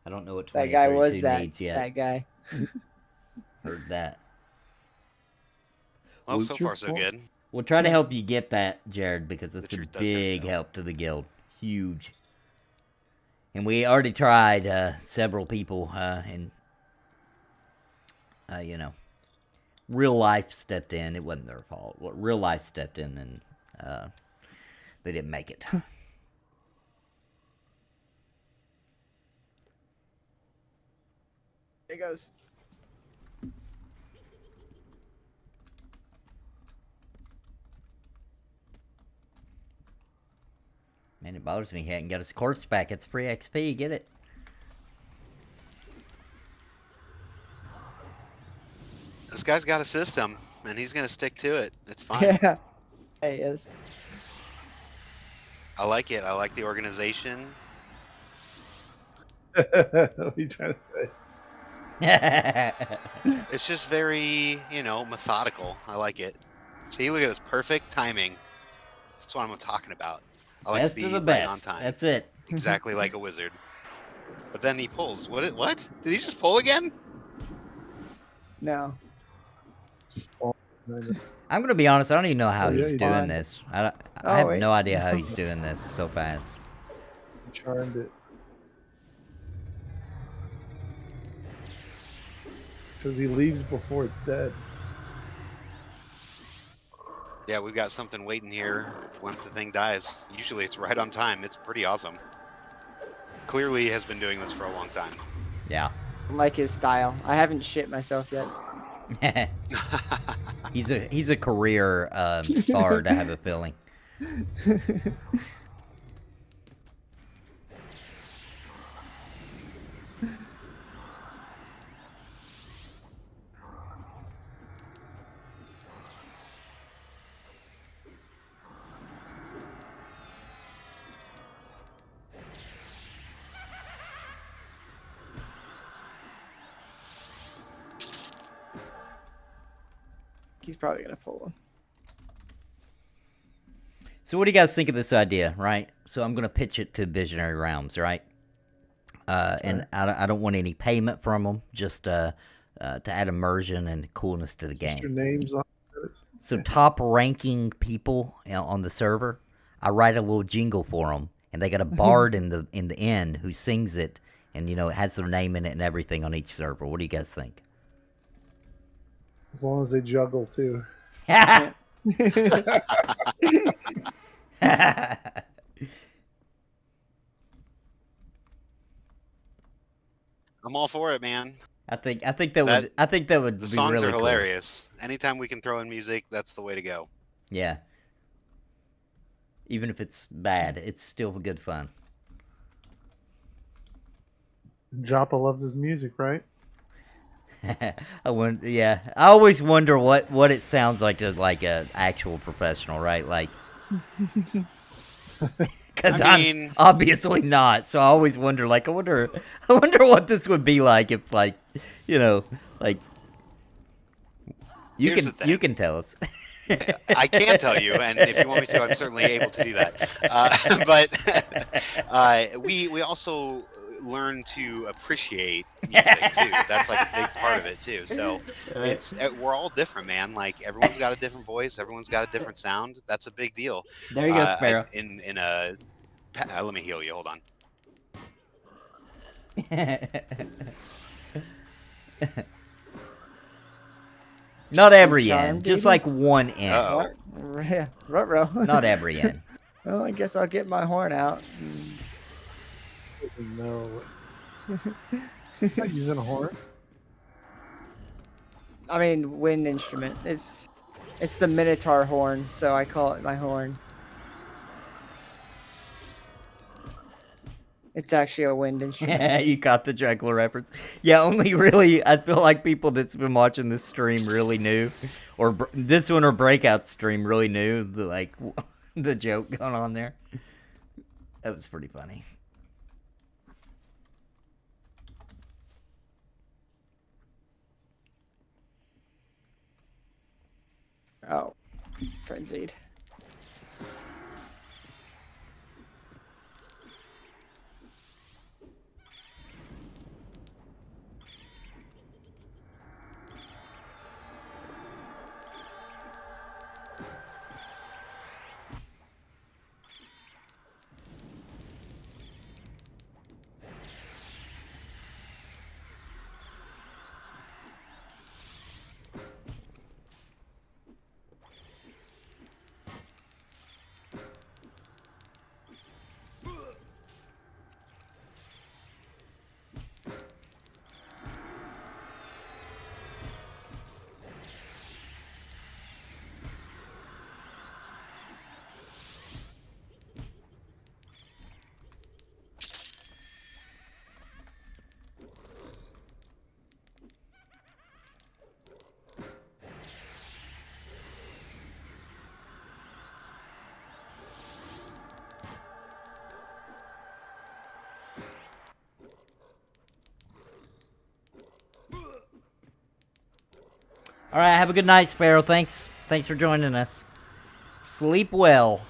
don't know what that guy was means yet. That guy. Heard that. Well, so far so good. We'll try to help you get that, Jared, because it's a big help to the guild. Huge. And we already tried several people, and you know, real life stepped in. It wasn't their fault. Real life stepped in, and they didn't make it. There goes. Man, it bothers me he hadn't got his corpse back. It's free XP. Get it. This guy's got a system, and he's going to stick to it. It's fine. Yeah, he is. I like it. I like the organization. What are you trying to say? It's just very, you know, methodical. I like it. See, look at this perfect timing. That's what I'm talking about. I like best to be of the right best. on time. That's it. Exactly like a wizard. But then he pulls. What? Did he just pull again? No. I'm gonna be honest. I don't even know how Oh, yeah, he's he doing did. this. I Oh, have wait. no idea how he's doing this so fast. Charmed it. Because he leaves before it's dead. Yeah, we've got something waiting here when the thing dies. Usually it's right on time. It's pretty awesome. Clearly he has been doing this for a long time. Yeah. I like his style. I haven't shit myself yet. He's a career bard, I have a feeling. He's probably gonna pull him. So what do you guys think of this idea, right? So I'm going to pitch it to Visionary Realms, right? And I don't want any payment from them, just to add immersion and coolness to the game. Your names on it. So top ranking people on the server, I write a little jingle for them, and they got a bard in the end who sings it, and it has their name in it and everything on each server. What do you guys think? As long as they juggle too. I'm all for it, man. I think that would The be songs really are cool. hilarious. Anytime we can throw in music, that's the way to go. Yeah. Even if it's bad, it's still good fun. Joppa loves his music, right? I always wonder what it sounds like to like a actual professional, right? Like, because I'm obviously not, so I always wonder. Like, I wonder what this would be like if, like, like you can tell us. I can tell you, and if you want me to, I'm certainly able to do that. But we also learn to appreciate music too. That's like a big part of it too. So we're all different, man. Like everyone's got a different voice, everyone's got a different sound. That's a big deal. There you go, Sparrow. Let me heal you. Hold on. Not every end, just like one end. Yeah, ruh-roh. Not every end. Well, I guess I'll get my horn out. No. Not using a horn. I mean, wind instrument. It's the Minotaur horn, so I call it my horn. It's actually a wind instrument. You got the juggler reference. Yeah, only really, I feel like people that's been watching this stream really knew, or this one or Breakout stream really knew the joke going on there. That was pretty funny. Oh, frenzied. All right, have a good night, Sparrow. Thanks for joining us. Sleep well.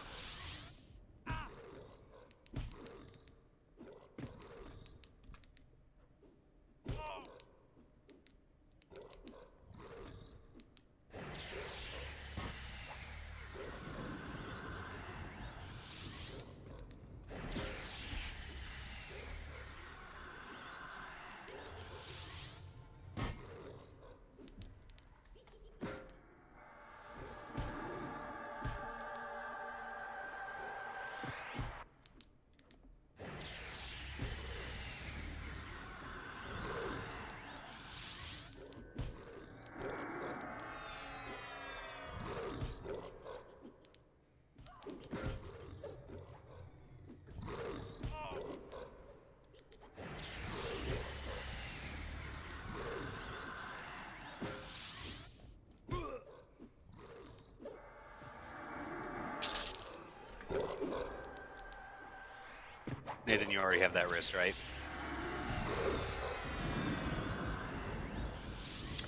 Nathan, you already have that wrist, right?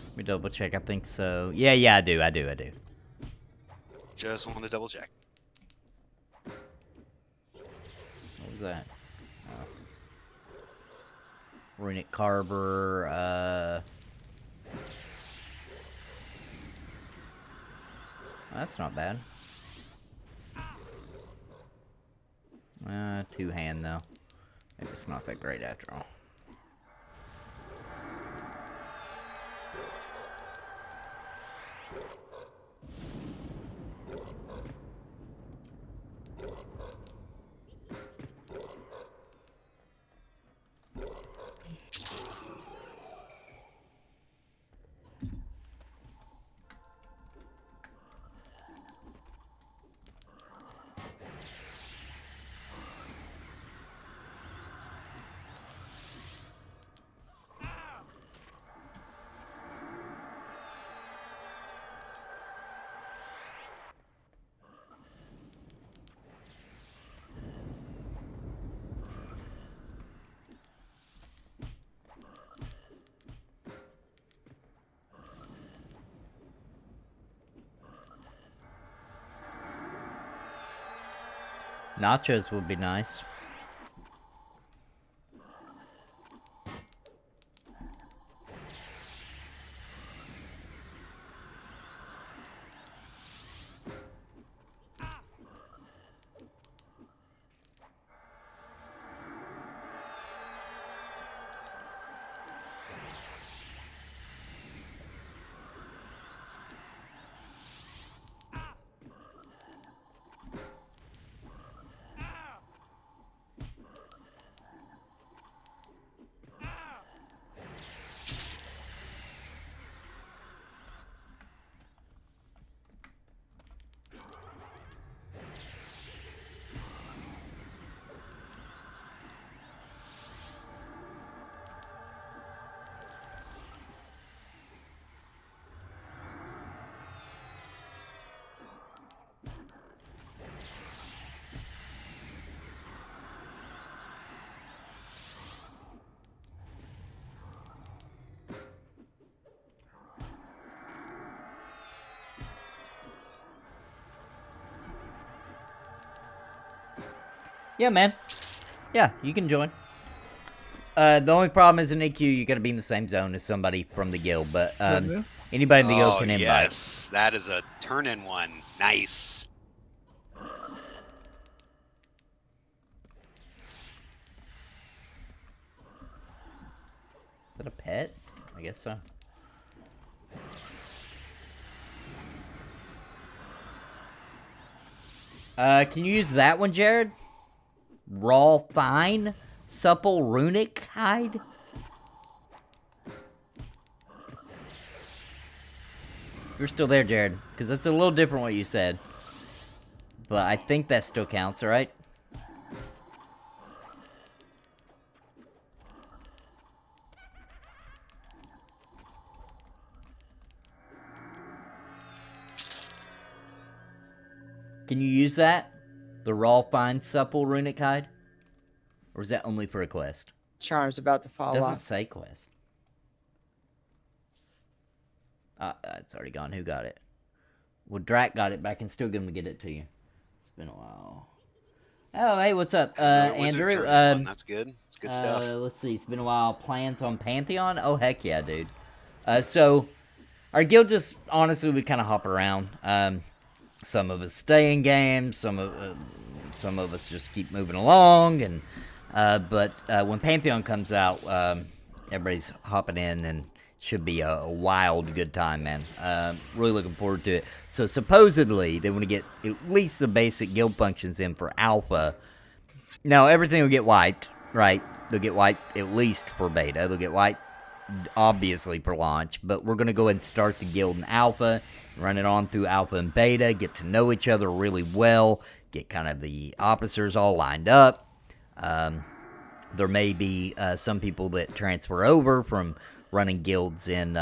Let me double check. I think so. Yeah, I do. Just wanted to double check. What was that? Oh. Runic Carver, that's not bad. Two-hand, though. Maybe it's not that great after all. Nachos would be nice. Yeah, man. Yeah, you can join. The only problem is in AQ, you gotta be in the same zone as somebody from the guild, but anybody in the guild can invite. Yes, that is a turn-in one. Nice. Is that a pet? I guess so. Can you use that one, Jared? Raw fine? Supple runic hide? You're still there, Jared, because that's a little different what you said. But I think that still counts, alright? Can you use that? The raw, fine, supple runic hide? Or is that only for a quest? Charm's about to fall It doesn't off. say quest. It's already gone. Who got it? Well, Drac got it, but I can still get him to get it to you. It's been a while. Oh, hey, what's up, Andrew? That's good. It's good stuff. Let's see. It's been a while. Plans on Pantheon? Oh, heck yeah, dude. So, our guild just, honestly, we kind of hop around. Some of us stay in games, some of us just keep moving along, and but when Pantheon comes out, everybody's hopping in, and should be a wild good time, man. Really looking forward to it. So supposedly they want to get at least the basic guild functions in for alpha. Now everything will get wiped, right? They'll get wiped at least for beta. They'll get wiped obviously for launch, but we're going to go ahead and start the guild in alpha, run it on through alpha and beta, get to know each other really well, get kind of the officers all lined up. There may be some people that transfer over from running guilds in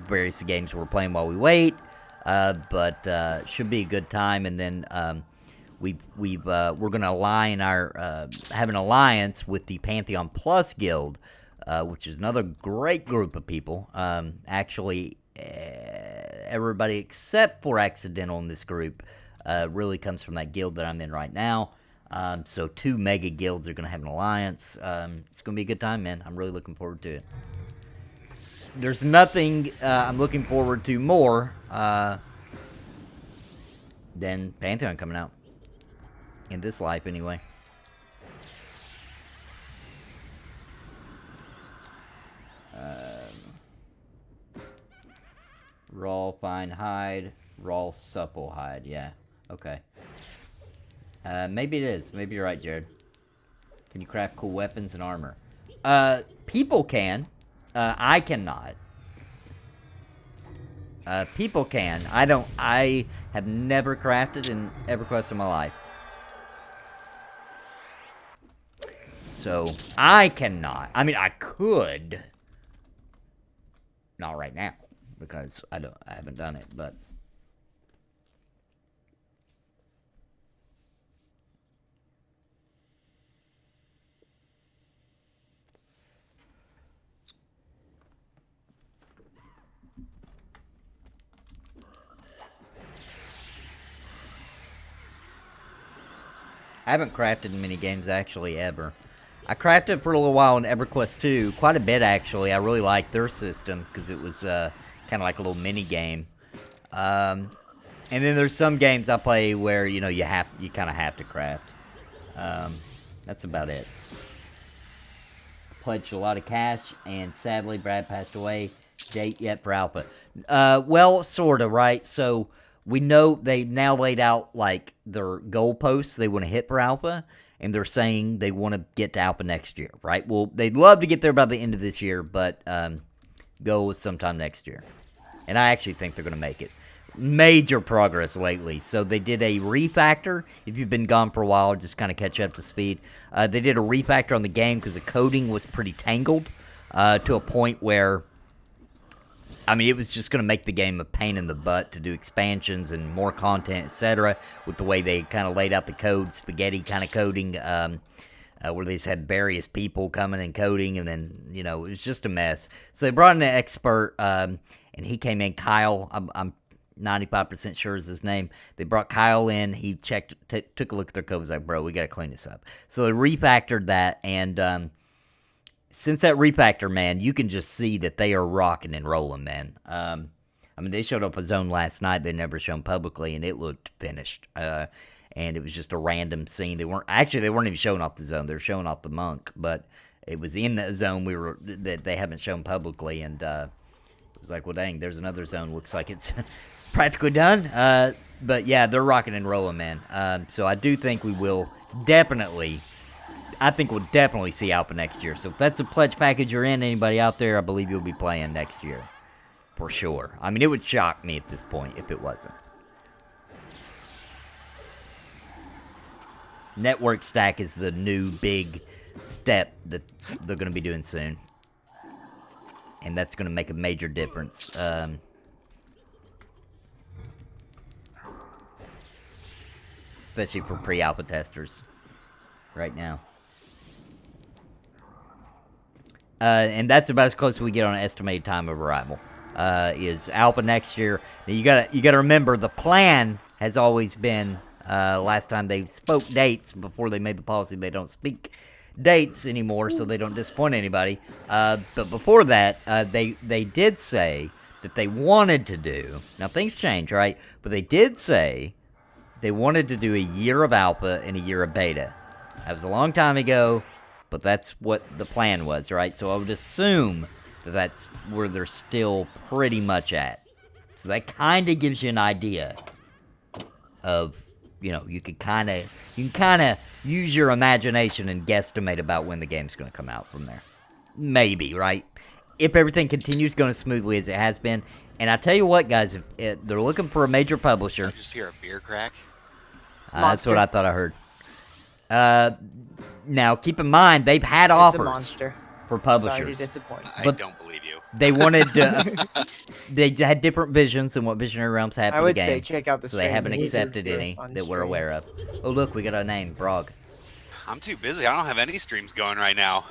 various games we're playing while we wait, but should be a good time. And then we're gonna align our have an alliance with the Pantheon Plus Guild, which is another great group of people. Actually, everybody except for Accidental in this group really comes from that guild that I'm in right now. So 2 mega guilds are gonna have an alliance. It's gonna be a good time, man. I'm really looking forward to it. There's nothing I'm looking forward to more than Pantheon coming out. In this life, anyway. Raw, fine hide. Raw, supple hide. Yeah. Okay. Maybe it is. Maybe you're right, Jared. Can you craft cool weapons and armor? People can. I cannot. People can. I have never crafted in EverQuest in my life. So, I cannot. I mean, I could. Not right now. Because I haven't done it, but... I haven't crafted in many games, actually, ever. I crafted for a little while in EverQuest 2, quite a bit, actually. I really liked their system, because it was kind of like a little mini-game. And then there's some games I play where, you know, you kind of have to craft. That's about it. Pledged a lot of cash, and sadly, Brad passed away. Date yet for Alpha. Well, sort of, right? So... we know they now laid out, like, their goalposts they want to hit for Alpha, and they're saying they want to get to Alpha next year, right? Well, they'd love to get there by the end of this year, but goal is sometime next year. And I actually think they're going to make it. Major progress lately. So they did a refactor. If you've been gone for a while, just kind of catch up to speed. They did a refactor on the game because the coding was pretty tangled to a point where... I mean, it was just going to make the game a pain in the butt to do expansions and more content, etc. With the way they kind of laid out the code, spaghetti kind of coding, where they just had various people coming and coding, and then, you know, it was just a mess. So they brought in an expert, and he came in, Kyle, I'm 95% sure is his name. They brought Kyle in, he checked, took a look at their code, was like, bro, we got to clean this up. So they refactored that, and... since that refactor, man, you can just see that they are rocking and rolling, man. I mean, they showed up a zone last night they never shown publicly, and it looked finished. And it was just a random scene. They weren't even showing off the zone. They were showing off the monk, but it was in that zone that they haven't shown publicly, and it was like, well, dang, there's another zone. Looks like it's practically done. But yeah, they're rocking and rolling, man. So I do think we will definitely. I think we'll definitely see Alpha next year. So if that's a pledge package you're in, anybody out there, I believe you'll be playing next year. For sure. I mean, it would shock me at this point if it wasn't. Network stack is the new big step that they're going to be doing soon. And that's going to make a major difference. Especially for pre-alpha testers right now. And that's about as close as we get on an estimated time of arrival. Is Alpha next year. Now you gotta remember the plan has always been last time they spoke dates before they made the policy they don't speak dates anymore so they don't disappoint anybody. But before that, they did say that they wanted to do, now things change, right? But they did say they wanted to do a year of Alpha and a year of Beta. That was a long time ago. But that's what the plan was, right? So I would assume that that's where they're still pretty much at. So that kind of gives you an idea of, you know, you can kind of use your imagination and guesstimate about when the game's going to come out from there. Maybe, right? If everything continues going as smoothly as it has been. And I tell you what, guys, if they're looking for a major publisher. Did you just hear a beer crack? That's what I thought I heard. Now, keep in mind, they've had offers. It's a monster. for Sorry to publishers. disappoint. I But- don't believe you. They wanted they had different visions than what Visionary Realms had I for the would say game, check out the so they stream. haven't Wizards accepted were any on that we're stream. aware of. Oh look, we got a name, Brog. I'm too busy. I don't have any streams going right now.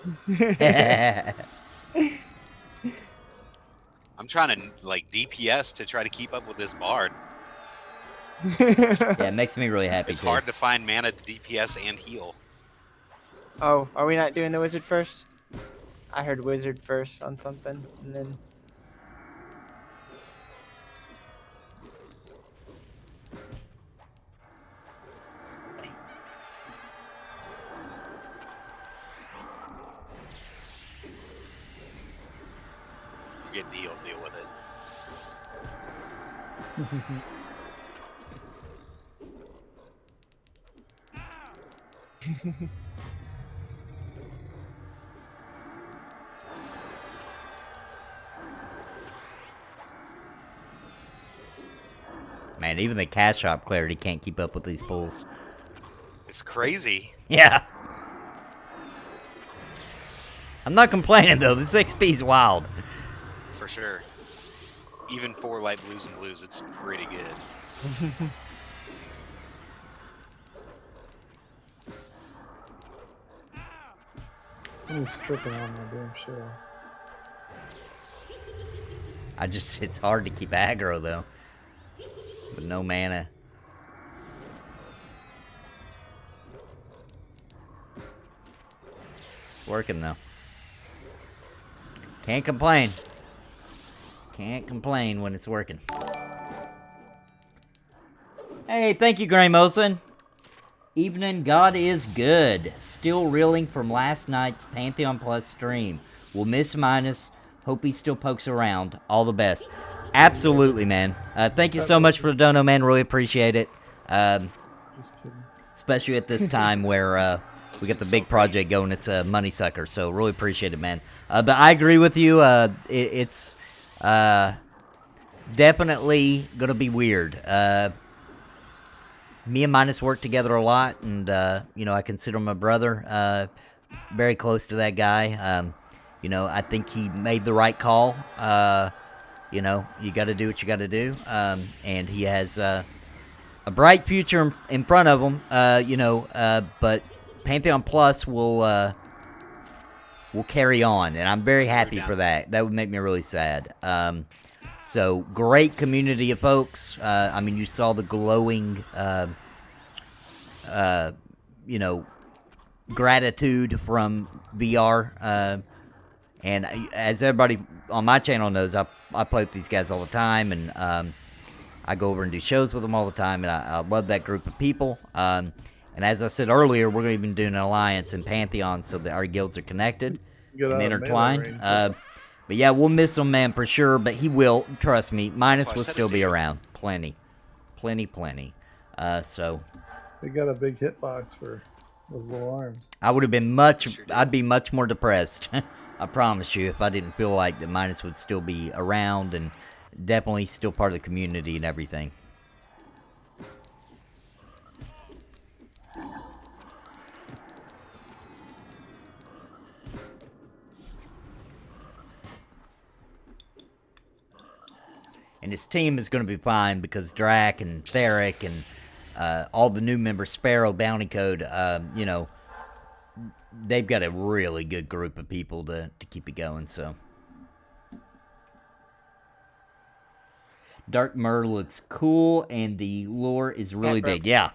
I'm trying to like DPS to try to keep up with this bard. Yeah, it makes me really happy It's too. hard to find mana to DPS and heal. Oh, are we not doing the wizard first? I heard wizard first on something, and then. You're getting healed. Deal with it. Man, even the cash shop clarity can't keep up with these pulls. It's crazy. Yeah. I'm not complaining though. This XP's wild. For sure. Even for light blues and blues, it's pretty good. Somebody's stripping on my damn show. It's hard to keep aggro though. With no mana. It's working though. Can't complain. Can't complain when it's working. Hey, thank you, Gray Mosin. Evening, God is good. Still reeling from last night's Pantheon Plus stream. Will miss Minus. Hope he still pokes around. All the best. Absolutely, man. Thank you so much for the dono, man. Really appreciate it. Just kidding. Especially at this time where we got the big project going. It's a money sucker, so really appreciate it, man. But I agree with you. It's definitely gonna be weird. Me and Minus work together a lot, and I consider him a brother. Very close to that guy. I think he made the right call. You got to do what you got to do. And he has a bright future in front of him. But Pantheon Plus will carry on, and I'm very happy for that. That would make me really sad. So great community of folks. You saw the glowing, gratitude from VR. And as everybody on my channel knows, I play with these guys all the time, and I go over and do shows with them all the time, and I love that group of people. And as I said earlier, we're going to be doing an alliance in Pantheon so that our guilds are connected and intertwined. But yeah, we'll miss him, man, for sure. But he will, trust me. Minus will still be around. Plenty. So They got a big hitbox for those little arms. I would have been I'd be much more depressed. I promise you, if I didn't feel like the Minus would still be around and definitely still part of the community and everything. And his team is going to be fine because Drac and Theric and all the new members, Sparrow, Bounty Code, they've got a really good group of people to keep it going, so. Dark Myrrh looks cool, and the lore is really big. Yeah.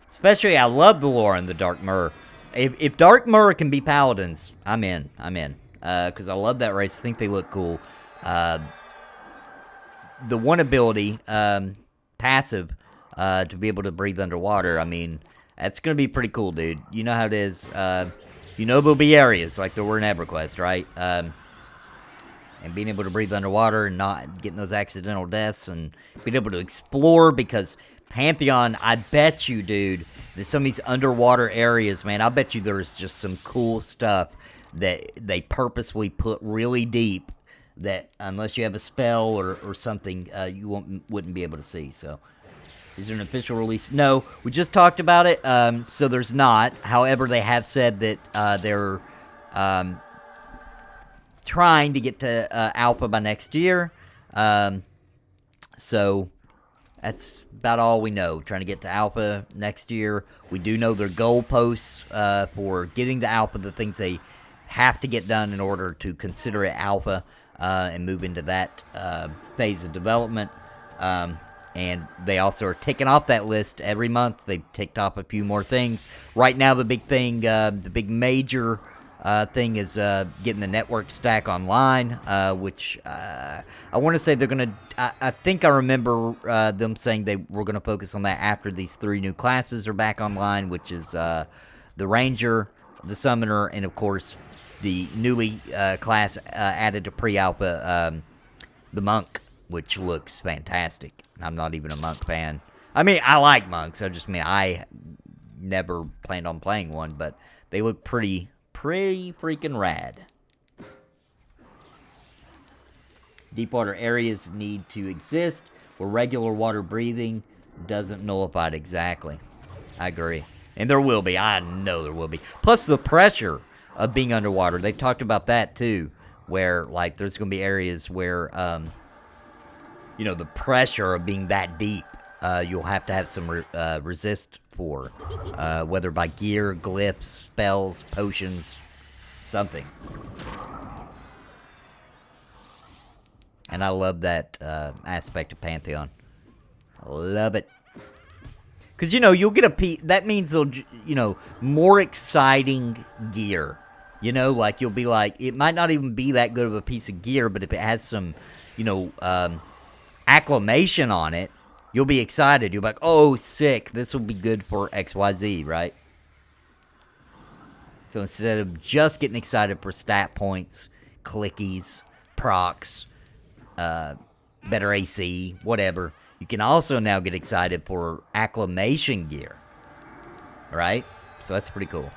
Especially, I love the lore in the Dark Myrrh. If Dark Myrrh can be paladins, I'm in. Because I love that race. I think they look cool. The one ability, passive, to be able to breathe underwater, that's going to be pretty cool, dude. You know how it is. There'll be areas like there were in EverQuest, right? And being able to breathe underwater and not getting those accidental deaths and being able to explore, because Pantheon, I bet you, dude, there's some of these underwater areas, man, I bet you there's just some cool stuff that they purposely put really deep that unless you have a spell or something, you wouldn't be able to see, so. Is there an official release? No, we just talked about it, so there's not. However, they have said that they're trying to get to alpha by next year. So that's about all we know. Trying to get to alpha next year. We do know their goalposts for getting to alpha, the things they have to get done in order to consider it alpha and move into that phase of development. And they also are ticking off that list every month. They've ticked off a few more things. Right now, the big thing, the big major thing is getting the network stack online, which I want to say they're going to... I think I remember them saying they were going to focus on that after these 3 new classes are back online, which is the Ranger, the Summoner, and, of course, the newly class added to pre-alpha, the Monk, which looks fantastic. I'm not even a Monk fan. I mean, I like Monks. I never planned on playing one, but they look pretty freaking rad. Deepwater areas need to exist where regular water breathing doesn't nullify it. Exactly. I agree. And there will be. I know there will be. Plus the pressure of being underwater. They've talked about that too, where like there's going to be areas where the pressure of being that deep, you'll have to have some resist for, whether by gear, glyphs, spells, potions, something. And I love that aspect of Pantheon. I love it. Because, you'll get that means they'll, more exciting gear. Like, you'll be like, it might not even be that good of a piece of gear, but if it has some, acclamation on it, you'll be excited. You'll be like, oh, sick, this will be good for XYZ, right? So instead of just getting excited for stat points, clickies, procs, better AC, whatever, you can also now get excited for acclamation gear, right? So that's pretty cool.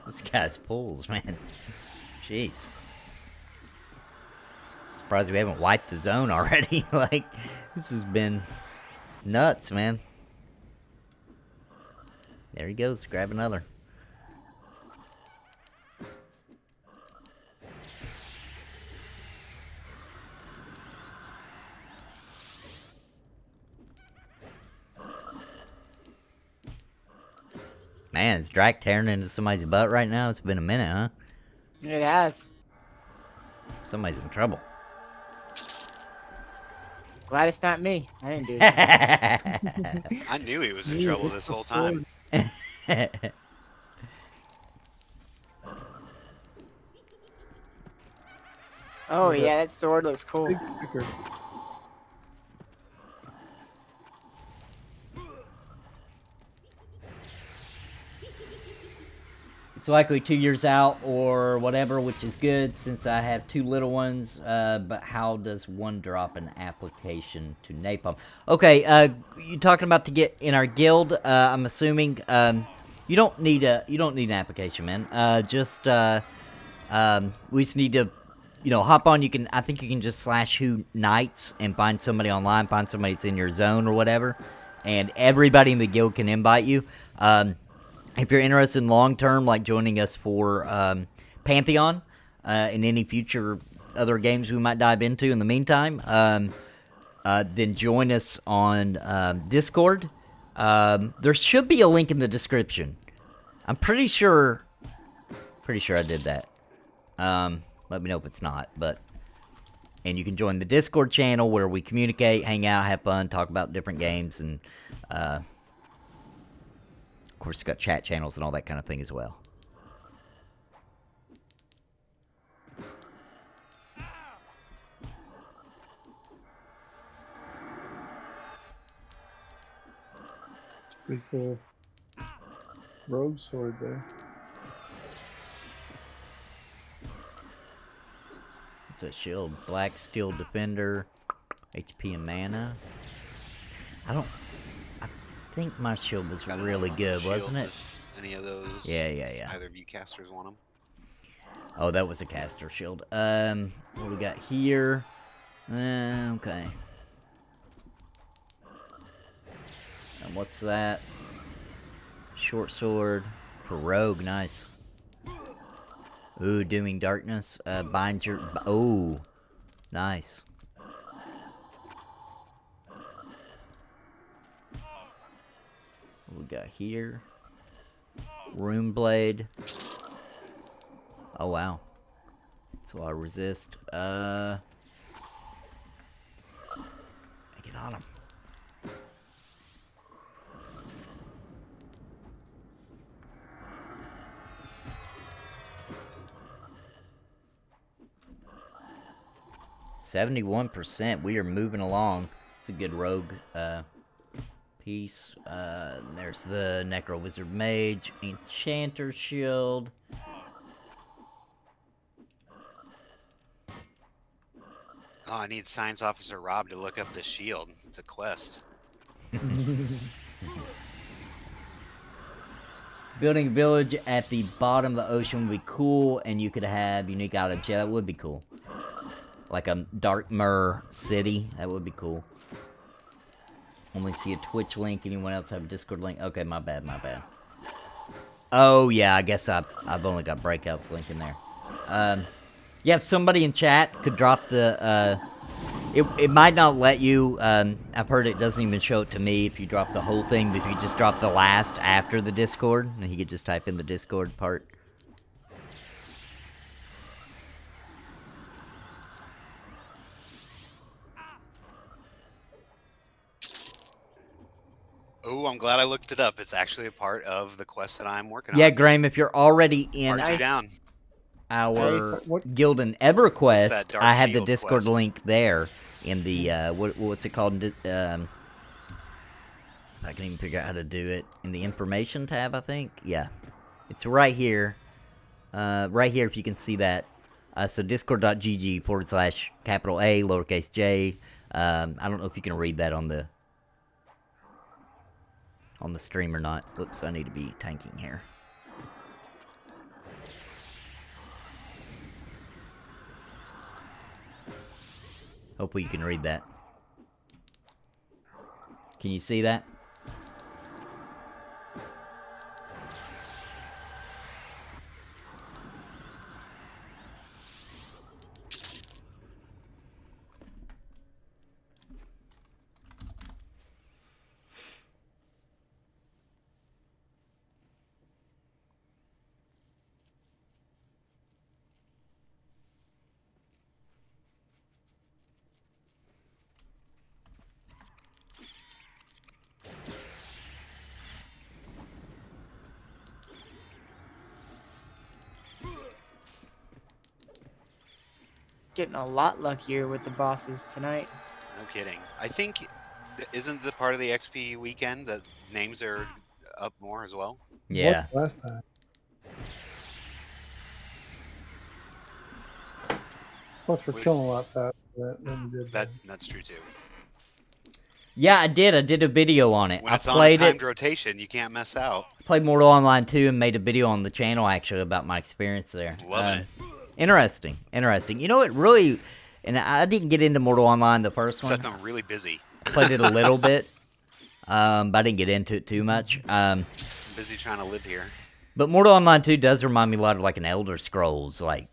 This guy's pulls, man. Jeez. Surprised we haven't wiped the zone already. Like, this has been nuts, man. There he goes. Grab another. Man, is Drac tearing into somebody's butt right now? It's been a minute, huh? It has. Somebody's in trouble. Glad it's not me. I didn't do it. I knew he was in trouble this whole time. Oh yeah, that sword looks cool. Big sticker. It's likely 2 years out or whatever, which is good since I have 2 little ones. But how does one drop an application to NAPALM? Okay, you talking about to get in our guild? I'm assuming you don't need an application, man. We just need to, hop on. I think you can just /who knights and find somebody online, find somebody that's in your zone or whatever, and everybody in the guild can invite you. If you're interested in long-term, like joining us for Pantheon, in any future other games we might dive into in the meantime, then join us on Discord. There should be a link in the description. I'm pretty sure I did that. Let me know if it's not, and you can join the Discord channel where we communicate, hang out, have fun, talk about different games, and of course, it's got chat channels and all that kind of thing as well. It's pretty cool. Rogue sword there. It's a shield. Black Steel Defender, HP and mana. I think my shield was really good, wasn't it? Any of those? Yeah. Either of you casters want them? Oh, that was a caster shield. What do we got here? Okay. And what's that? Short sword for rogue. Nice. Ooh, Dooming Darkness. Bind your... Oh, nice. What we got here? Rune Blade. Oh, wow. So I resist. Get on him. %. We are moving along. It's a good rogue piece. There's the Necro Wizard Mage, Enchanter Shield. Oh, I need Science Officer Rob to look up the shield. It's a quest. Building a village at the bottom of the ocean would be cool, and you could have unique items. Yeah, that would be cool. Like a Darkmer city. That would be cool. Only see a Twitch link. Anyone else have a Discord link? Okay, my bad. Oh, yeah, I guess I've only got Breakout's link in there. Yeah, if somebody in chat could drop the... It might not let you... I've heard it doesn't even show it to me if you drop the whole thing, but if you just drop the last after the Discord, and he could just type in the Discord part. Oh, I'm glad I looked it up. It's actually a part of the quest that I'm working on. Yeah, Graham, if you're already in down. our guild in EverQuest, I have the Discord quest. link there in the, what's it called? I can even figure out how to do it. In the information tab, I think? Yeah. It's right here. Right here, if you can see that. So discord.gg/A, lowercase j. I don't know if you can read that on the stream or not. Whoops, I need to be tanking here. Hopefully you can read that. Can you see that? Getting a lot luckier with the bosses tonight. No kidding. I think, isn't the part of the XP weekend that names are up more as well? Yeah. What last time? Plus, we're killing a lot faster than we did. That's true too. Yeah, I did. I did a video on it. When I it's on a played timed rotation, you can't mess out. Played Mortal Online 2 and made a video on the channel actually about my experience there. Loving it. Interesting. You know, it really, and I didn't get into Mortal Online the first one. Except I'm really busy. Played it a little bit, but I didn't get into it too much. Busy trying to live here. But Mortal Online 2 does remind me a lot of like an Elder Scrolls, like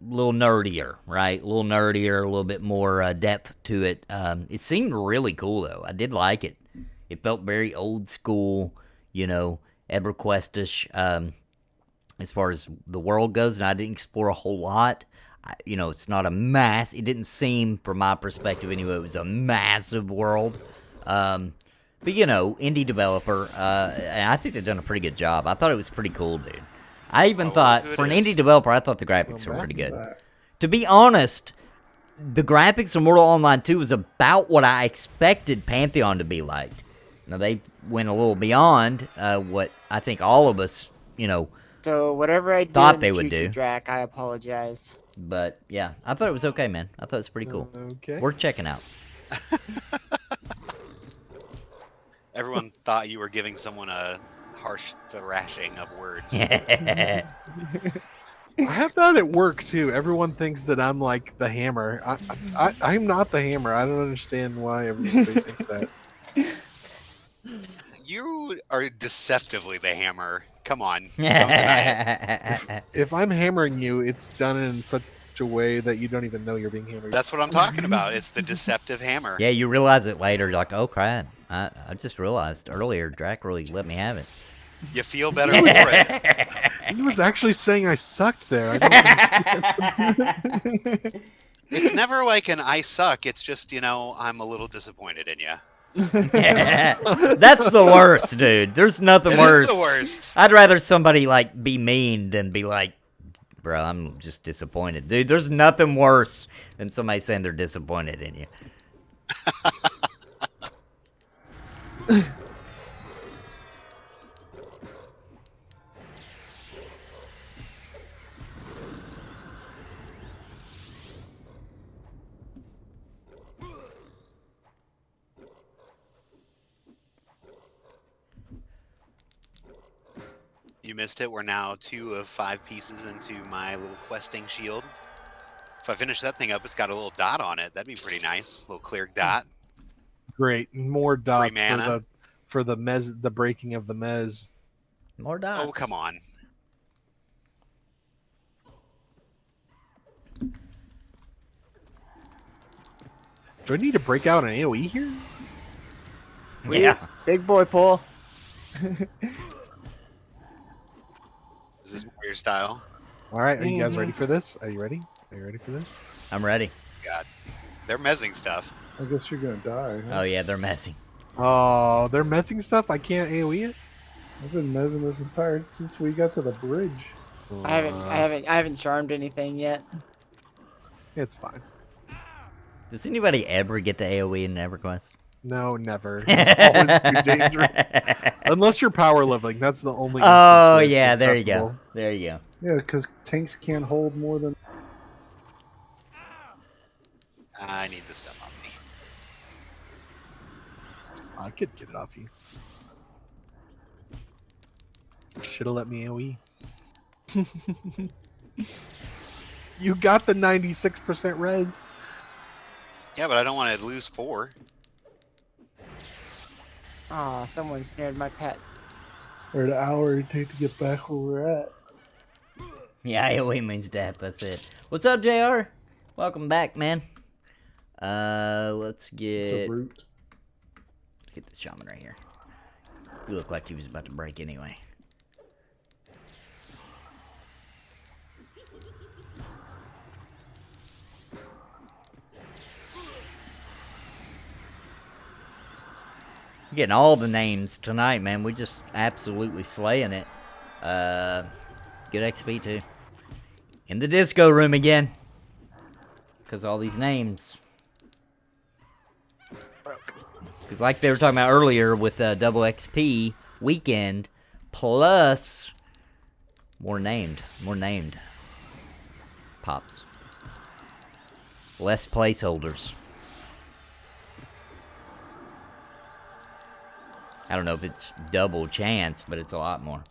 little nerdier, right? A little nerdier, a little bit more depth to it. It seemed really cool though. I did like it. It felt very old school, you know, EverQuest-ish, as far as the world goes, and I didn't explore a whole lot. You know, it's not a it didn't seem, from my perspective anyway, it was a massive world. But, you know, indie developer, and I think they've done a pretty good job. I thought it was pretty cool, dude. I even thought, for an indie developer, I thought the graphics were pretty good. To be honest, the graphics of Mortal Online 2 was about what I expected Pantheon to be like. Now, they went a little beyond what I think all of us, you know, so whatever I do thought in they the would future, do. Drac, I apologize. But, yeah, I thought it was okay, man. I thought it was pretty cool. Okay. Worth checking out. Everyone thought you were giving someone a harsh thrashing of words. I have that at work too. Everyone thinks that I'm like the hammer. I'm not the hammer. I don't understand why everybody thinks that. You are deceptively the hammer. Come on. Don't deny it. If I'm hammering you, it's done in such a way that you don't even know you're being hammered. That's what I'm talking about. It's the deceptive hammer. Yeah, you realize it later. You're like, oh, crap. I just realized earlier Drac really let me have it. You feel better for it. He was actually saying I sucked there. I don't understand. It's never like an I suck. It's just, you know, I'm a little disappointed in you. That's the worst, dude. There's nothing worse. It is the worst. I'd rather somebody like be mean than be like, bro, I'm just disappointed. Dude, there's nothing worse than somebody saying they're disappointed in you. You missed it. We're now 2 of 5 pieces into my little questing shield. If I finish that thing up, it's got a little dot on it. That'd be pretty nice. A little clear dot. Great. More dots Free mana. for the breaking of the mez. More dots. Oh, come on. Do I need to break out an AoE here? Yeah. Big boy pull. Is this more your style? All right. Are you guys ready for this? Are you ready? Are you ready for this? I'm ready. God. They're mezzing stuff. I guess you're gonna die. Huh? Oh, yeah, they're messing. Oh, they're messing stuff. I can't AoE it. I've been mezzing this entire since we got to the bridge. I haven't charmed anything yet. It's fine. Does anybody ever get the AoE in EverQuest? No, never. It's always too dangerous. Unless you're power leveling. That's the only. Oh, instance where yeah, it's there you go. acceptable. There you go. Yeah, because tanks can't hold more than. I need this stuff off me. I could get it off you. Should have let me AoE. You got the 96% res. Yeah, but I don't want to lose 4. Aw, someone snared my pet. Or the hour it take to get back where we're at. Yeah, AoE means death. That's it. What's up, JR? Welcome back, man. Let's It's a get root. this shaman right here. You look like he was about to break anyway. We're getting all the names tonight, man. We just absolutely slaying it. Good XP too. In the disco room again. Because all these names. Because like they were talking about earlier with double XP weekend plus more named pops. Less placeholders. I don't know if it's double chance, but it's a lot more.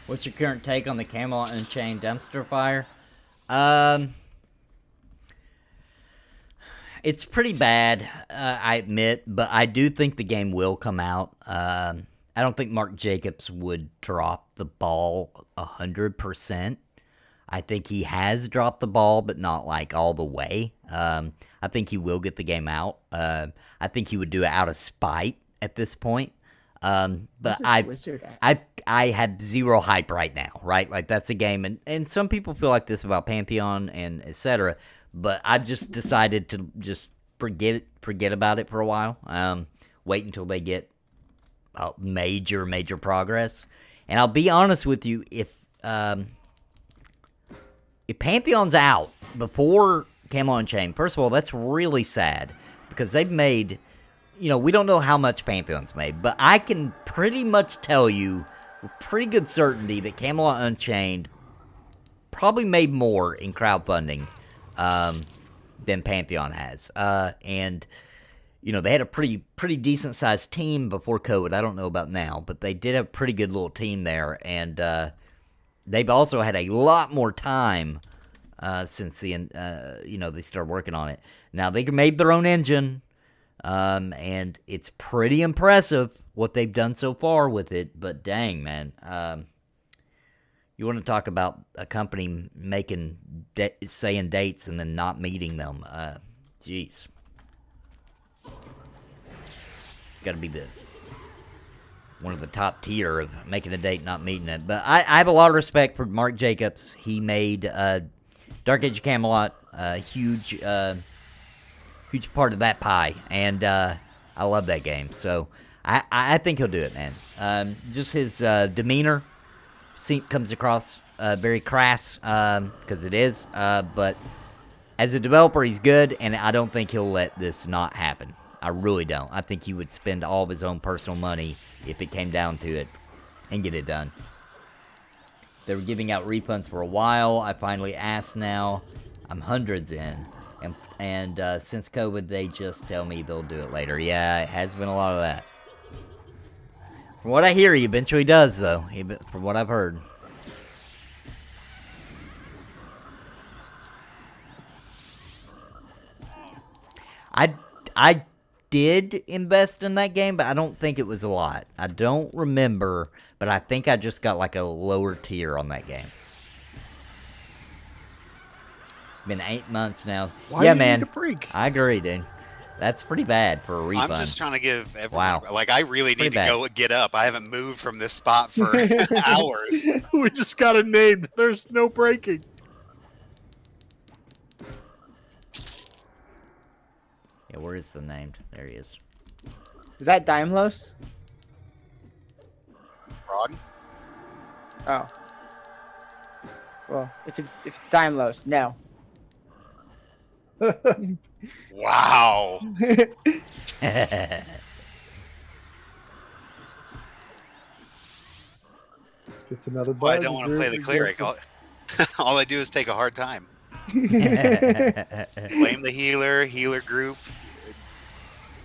What's your current take on the Camelot Unchained dumpster fire? It's pretty bad, I admit, but I do think the game will come out. I don't think Mark Jacobs would drop the ball 100%. I think he has dropped the ball, but not like all the way. I think he will get the game out. I think he would do it out of spite at this point. But I have zero hype right now, right? Like, that's a game, and some people feel like this about Pantheon and etc. But I've just decided to just forget about it for a while. Wait until they get major progress. And I'll be honest with you, if Pantheon's out before Camelot Unchained, first of all, that's really sad because they've made, we don't know how much Pantheon's made, but I can pretty much tell you with pretty good certainty that Camelot Unchained probably made more in crowdfunding than Pantheon has. And they had a pretty decent sized team before COVID. I don't know about now, but they did have a pretty good little team there, and they've also had a lot more time since they started working on it. Now they made their own engine, and it's pretty impressive what they've done so far with it. But dang, man, you want to talk about a company saying dates and then not meeting them? Jeez, it's got to be one of the top tier of making a date, not meeting it. But I have a lot of respect for Mark Jacobs. He made Dark Age of Camelot a huge part of that pie, and I love that game. So I think he'll do it, man. Just his demeanor comes across very crass, because it is. But as a developer, he's good, and I don't think he'll let this not happen. I really don't. I think he would spend all of his own personal money if it came down to it and get it done. They were giving out refunds for a while. I finally asked now. I'm hundreds in. And since COVID, they just tell me they'll do it later. Yeah, it has been a lot of that. From what I hear, he eventually does, though. From what I've heard. I did invest in that game, but I don't think it was a lot. I don't remember, but I think I just got like a lower tier on that game. Been 8 months now. Why yeah, do you man. need a break? I agree, dude. That's pretty bad for a refund. I'm just trying to give everyone. Wow. Like, I really need to go get up. I haven't moved from this spot for hours. We just got it named. There's no breaking. Yeah, where is the named? There he is. Is that Daimlos? Rod? Oh. Well, if it's Daimlos, no. Wow. It's another Well, I bug. don't want to play the cleric. All I do is take a hard time. Blame the healer group.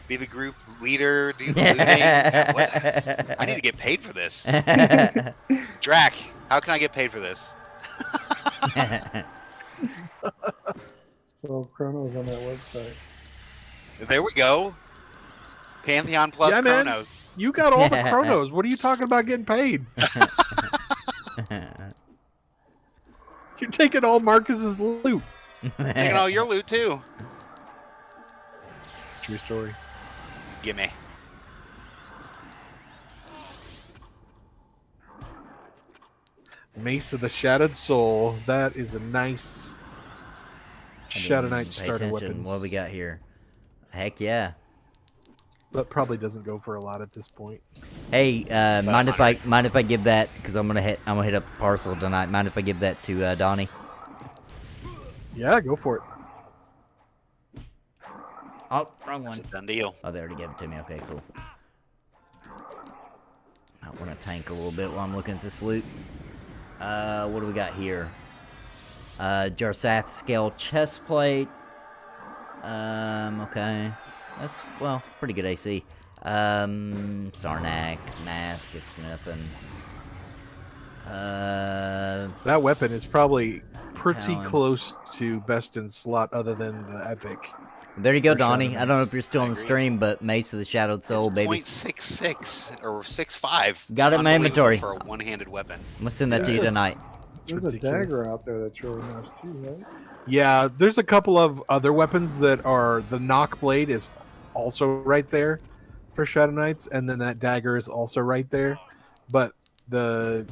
Be the group leader. Do the looting. What? I need to get paid for this. Drac, how can I get paid for this? So Chrono's on that website. There we go. Pantheon plus man. Chronos. You got all the chronos. What are you talking about getting paid? You're taking all Marcus's loot. Taking all your loot too. It's a true story. Gimme. Mace of the Shattered Soul. That is a nice Shadow Knight starter weapon. What we got here? Heck yeah. But probably doesn't go for a lot at this point. Hey, mind if I give that, because I'm gonna hit up the parcel tonight. Mind if I give that to Donnie? Yeah, go for it. Oh, wrong one. It's a done deal. Oh, they already gave it to me. Okay, cool. I want to tank a little bit while I'm looking at this loot. What do we got here? Jarsath scale chest plate. Okay. That's, well, it's pretty good AC. Sarnak, mask, it's nothing. That weapon is probably pretty Talon. close to best in slot, other than the epic. There you go, For Shadow Donnie. I don't know Knights. if you're still I on the agree. stream, but Mace of the Shadowed Soul, It's baby. 0.66 or 65. Got it in my Unbelievable inventory. for a one-handed weapon. I'm gonna send that to you Yes. tonight. It's There's ridiculous. a dagger out there that's really nice too, right? Yeah, there's a couple of other weapons that are the knock blade is also right there for Shadow Knights, and then that dagger is also right there. But the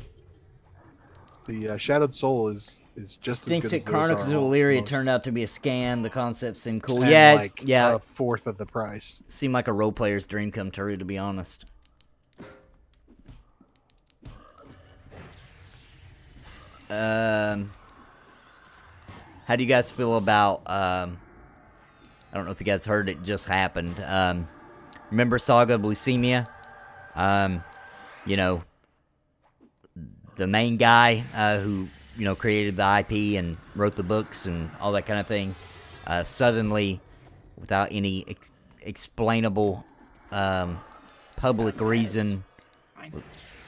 Shadowed Soul is just as Thinks good as that those Chronicles are of Illyria almost. turned out to be a scam. The concept seemed cool. And Yeah, like yeah. a fourth of the price. Seemed like a role player's dream come true, to be honest. How do you guys feel about? I don't know if you guys heard it just happened. Remember Saga of Leucemia? You know, the main guy who created the IP and wrote the books and all that kind of thing. Suddenly, without any explainable public reason,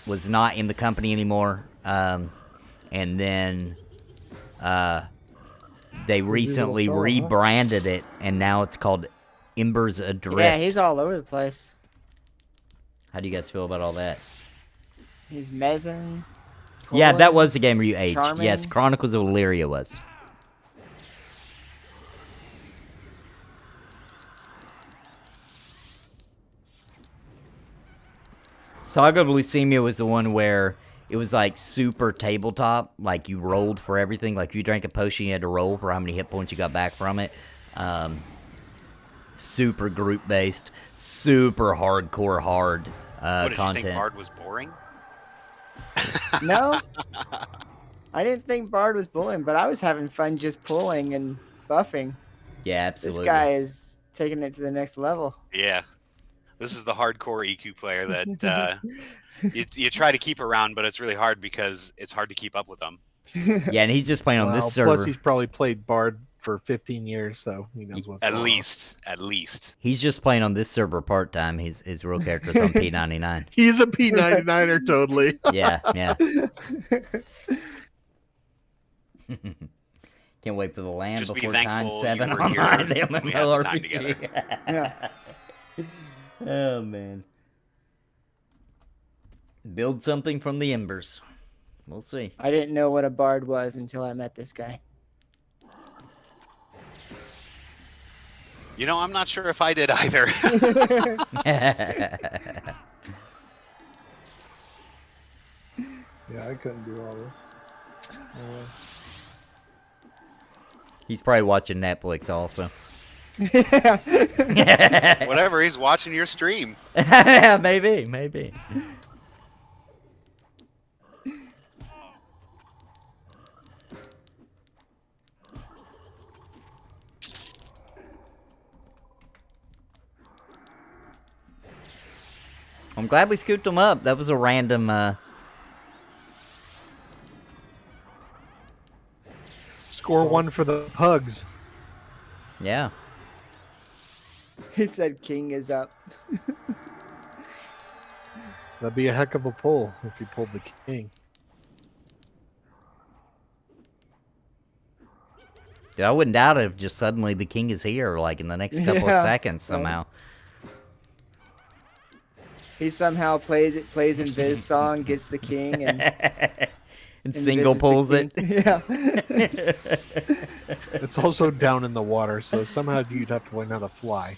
was not in the company anymore. And then they recently fellow, huh? rebranded it, and now it's called Embers Adrift. Yeah, he's all over the place. How do you guys feel about all that? He's Mezzin. Yeah, that Pullen, was the game where you aged. Charming. Yes, Chronicles of Illyria was. Saga of Leucemia was the one where it was like super tabletop, like you rolled for everything. Like you drank a potion, you had to roll for how many hit points you got back from it. Super group based, super hardcore hard What, did you content. think Bard was boring? No, I didn't think Bard was bullying, but I was having fun just pulling and buffing. Yeah, This absolutely. guy is taking it to the next level. Yeah. This is the hardcore EQ player that you try to keep around, but it's really hard because it's hard to keep up with them. Yeah, and he's just playing on Well, this server. plus he's probably played Bard for 15 years, so he knows what's At going on. least. He's just playing on this server part time. His real character's on P99. He's a P99er, totally. Yeah, yeah. Can't wait for the land Just be before time thankful 7 you were online. here The when we had the time MMORPG. Yeah. Oh man. Build something from the embers. We'll see. I didn't know what a Bard was until I met this guy. You know, I'm not sure if I did either. Yeah, I couldn't do all this. He's probably watching Netflix also. Whatever, he's watching your stream. Yeah, maybe. I'm glad we scooped him up. That was a random, Score one for the pugs. yeah. He said King is up. That'd be a heck of a pull if you pulled the king. Dude, I wouldn't doubt it if just suddenly the king is here, like in the next couple of Yeah. seconds somehow. He somehow plays in Viz song, gets the king, and And single Viz is the pulls it. king. Yeah. It's also down in the water, so somehow you'd have to learn how to fly.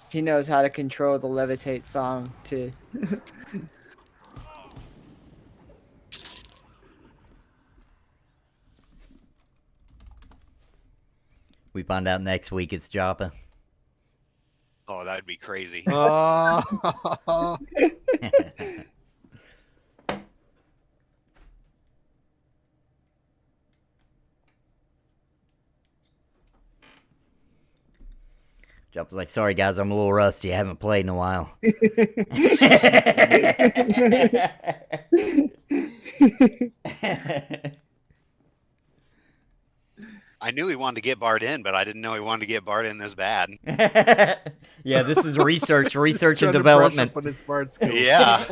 He knows how to control the levitate song too. We find out next week it's Joppa. Oh, that'd be crazy. Joppa's like, sorry guys, I'm a little rusty. I haven't played in a while. I knew he wanted to get Bart in, but I didn't know he wanted to get Bart in this bad. Yeah, this is research and Trying to brush development. up on his bard skills. Yeah.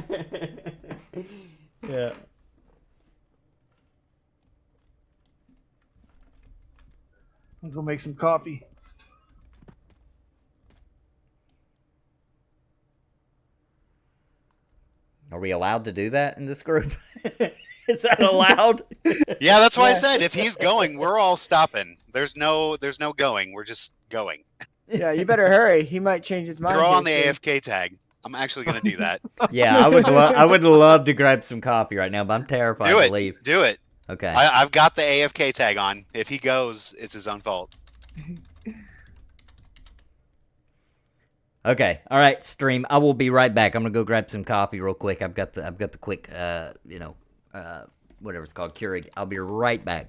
Yeah. I'll go make some coffee. Are we allowed to do that in this group? Is that allowed? Yeah, that's why I said if he's going, we're all stopping. There's no going. We're just going. Yeah, you better hurry. He might change his mind. Throw on the here soon. AFK tag. I'm actually gonna do that. Yeah, I would love to grab some coffee right now, but I'm terrified Do to it. leave. Do it. Okay. I've got the AFK tag on. If he goes, it's his own fault. Okay. All right, stream. I will be right back. I'm gonna go grab some coffee real quick. I've got the quick whatever it's called, Keurig. I'll be right back.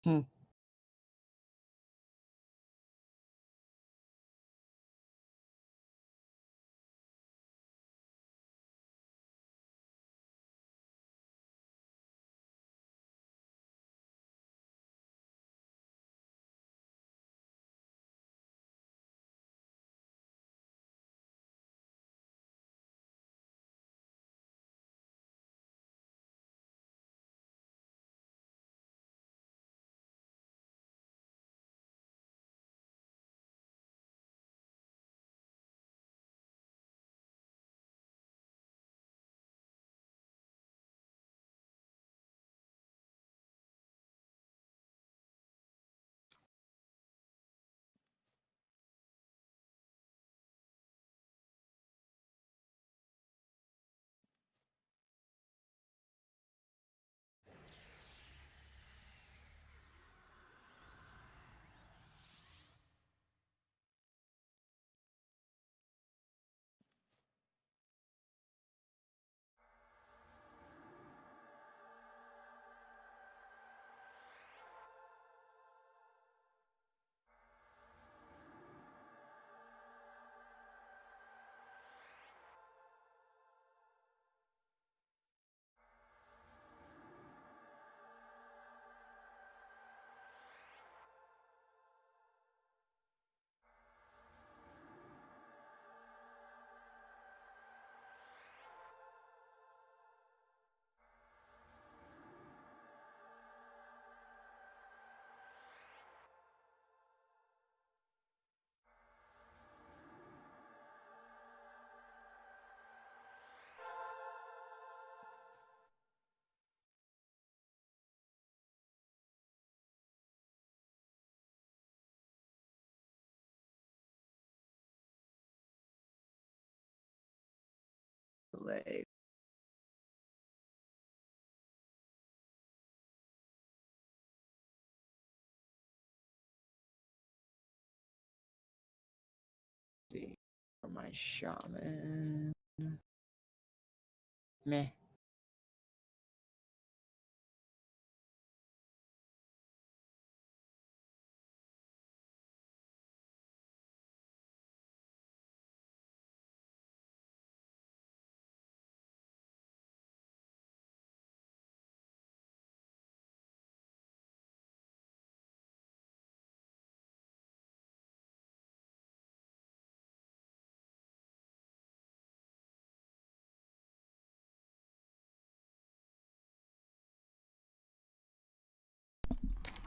Hmm. Delay. See for my shaman. Meh.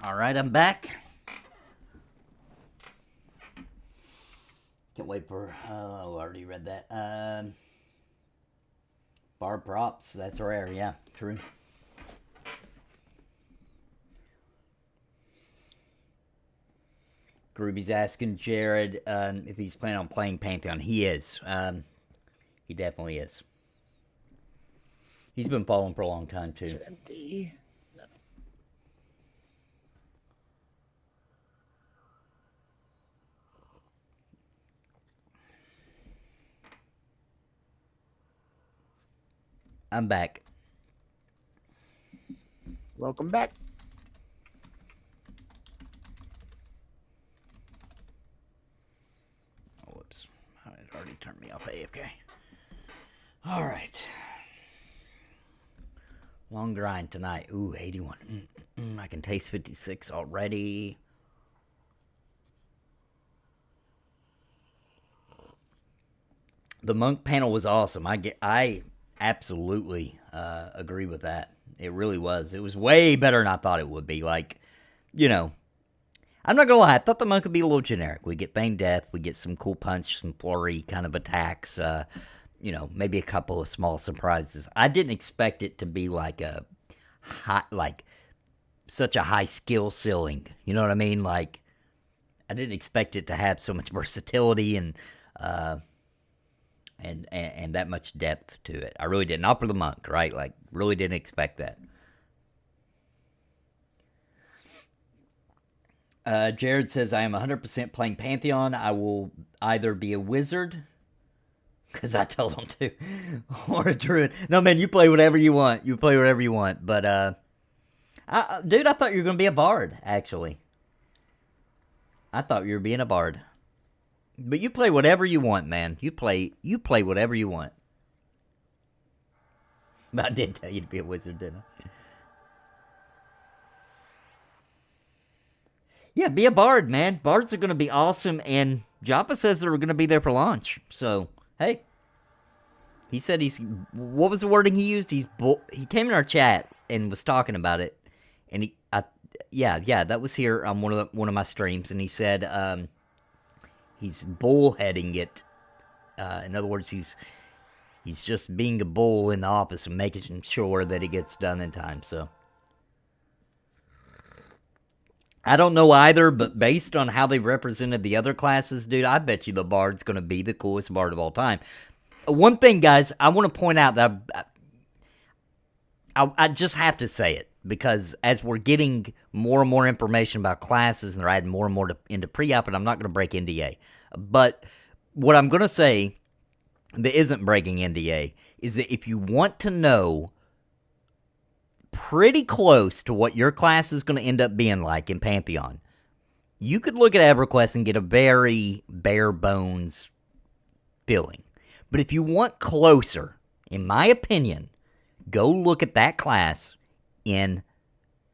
All right, I'm back. Can't wait for. Oh, I already read that. Bar props. That's rare. Yeah, true. Groovy's asking Jared if he's planning on playing Pantheon. He is. He definitely is. He's been following for a long time too. It's empty. I'm back. Welcome back. Oh, whoops. It already turned me off AFK. All right. Long grind tonight. Ooh, 81. I can taste 56 already. The Monk panel was awesome. I absolutely agree with that. It really was. It was way better than I thought it would be. Like, you know, I'm not gonna lie. I thought the Monk would be a little generic. We get Bang Death. We get some cool punch, some flurry kind of attacks. You know, maybe a couple of small surprises. I didn't expect it to be like a high, like such a high skill ceiling. You know what I mean? Like, I didn't expect it to have so much versatility and that much depth to it. I really did. Not for the Monk, right? Like, really didn't expect that. Jared says, I am 100% playing Pantheon. I will either be a wizard, because I told him to, or a druid. No, man, you play whatever you want. You play whatever you want. But, dude, I thought you were going to be a bard, actually. I thought you were being a bard. But you play whatever you want, man. You play whatever you want. But I did tell you to be a wizard, didn't I? Yeah, be a bard, man. Bards are going to be awesome, and Joppa says they're going to be there for launch. So, hey. He said what was the wording he used? He came in our chat and was talking about it. And yeah, that was here on one of my streams, and he said he's bullheading it. In other words, he's just being a bull in the office and making sure that it gets done in time. So I don't know either, but based on how they represented the other classes, dude, I bet you the bard's going to be the coolest bard of all time. One thing, guys, I want to point out that I just have to say it, because as we're getting more and more information about classes, and they're adding more and more into pre-op, and I'm not going to break NDA, but what I'm going to say that isn't breaking NDA is that if you want to know pretty close to what your class is going to end up being like in Pantheon, you could look at EverQuest and get a very bare bones feeling. But if you want closer, in my opinion, go look at that class in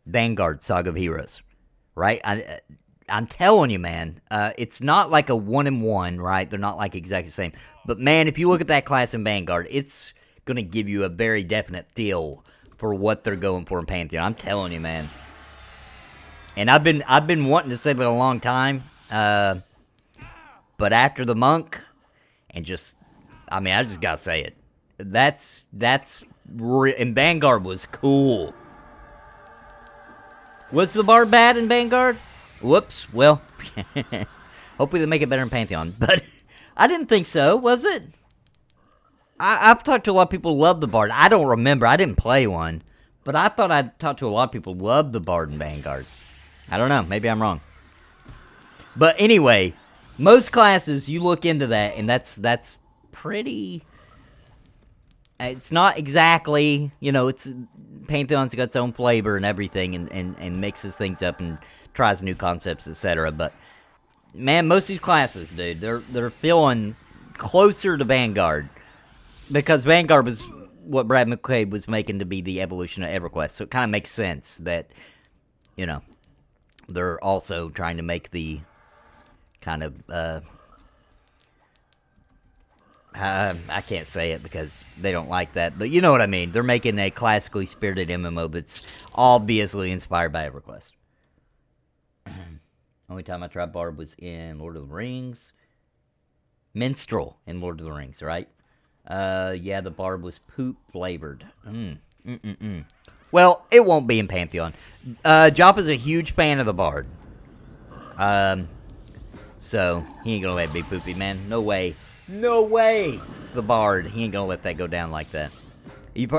Vanguard Saga of Heroes, right? I'm telling you, man, it's not like a 1-in-1, right? They're not like exactly the same. But man, if you look at that class in Vanguard, it's going to give you a very definite feel for what they're going for in Pantheon. I'm telling you, man. And I've been wanting to say it a long time, but after the Monk, and I just gotta say it. And Vanguard was cool. Was the bard bad in Vanguard? Whoops. Well, hopefully they make it better in Pantheon. But I didn't think so, was it? I've talked to a lot of people who love the bard. I don't remember. I didn't play one. But I thought I'd talked to a lot of people who loved the bard in Vanguard. I don't know. Maybe I'm wrong. But anyway, most classes, you look into that, and that's pretty... It's not exactly, it's Pantheon's got its own flavor and everything, and mixes things up and tries new concepts, etc. But man, most of these classes, dude, they're feeling closer to Vanguard, because Vanguard was what Brad McQuaid was making to be the evolution of EverQuest. So it kind of makes sense that they're also trying to make the kind of I can't say it because they don't like that, but you know what I mean. They're making a classically spirited MMO that's obviously inspired by EverQuest. Only time I tried Bard was in Lord of the Rings. Minstrel in Lord of the Rings, right? Yeah, the Bard was poop flavored. Well, it won't be in Pantheon. Joppa's a huge fan of the Bard. So he ain't gonna let it be poopy, man. No way. No way! It's the Bard. He ain't gonna let that go down like that.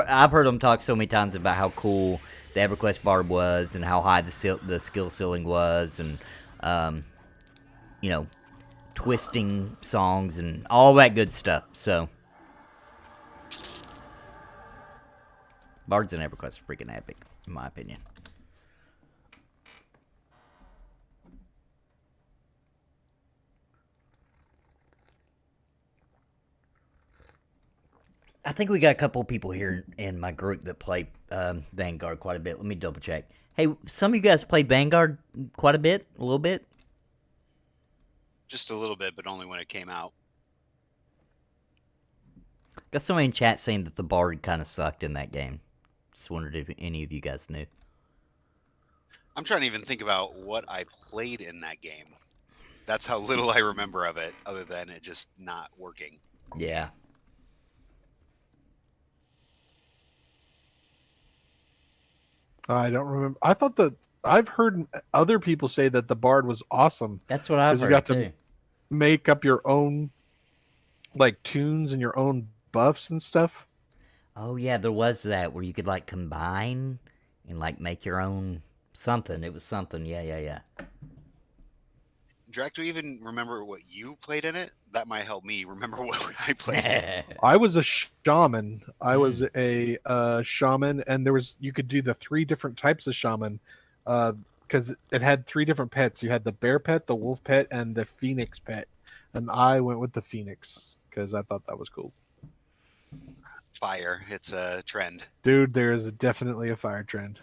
I've heard him talk so many times about how cool the EverQuest Bard was and how high the skill ceiling was and, you know, twisting songs and all that good stuff, so. Bards and EverQuest are freaking epic, in my opinion. I think we got a couple people here in my group that play Vanguard quite a bit. Let me double check. Hey, some of you guys played Vanguard quite a bit? A little bit? Just a little bit, but only when it came out. Got somebody in chat saying that the Bard kind of sucked in that game. Just wondered if any of you guys knew. I'm trying to even think about what I played in that game. That's how little I remember of it, other than it just not working. Yeah. I don't remember. I thought that I've heard other people say that the Bard was awesome. That's what I've heard, you got too. to make up your own, like, tunes and your own buffs and stuff. Oh, yeah, there was that where you could, like, combine and, like, make your own something. It was something. Yeah. Drac, do you even remember what you played in it? That might help me remember what I played. I was a shaman. I was a shaman, and you could do the 3 different types of shaman because it had 3 different pets. You had the bear pet, the wolf pet, and the phoenix pet. And I went with the phoenix because I thought that was cool. Fire. It's a trend. Dude, there is definitely a fire trend.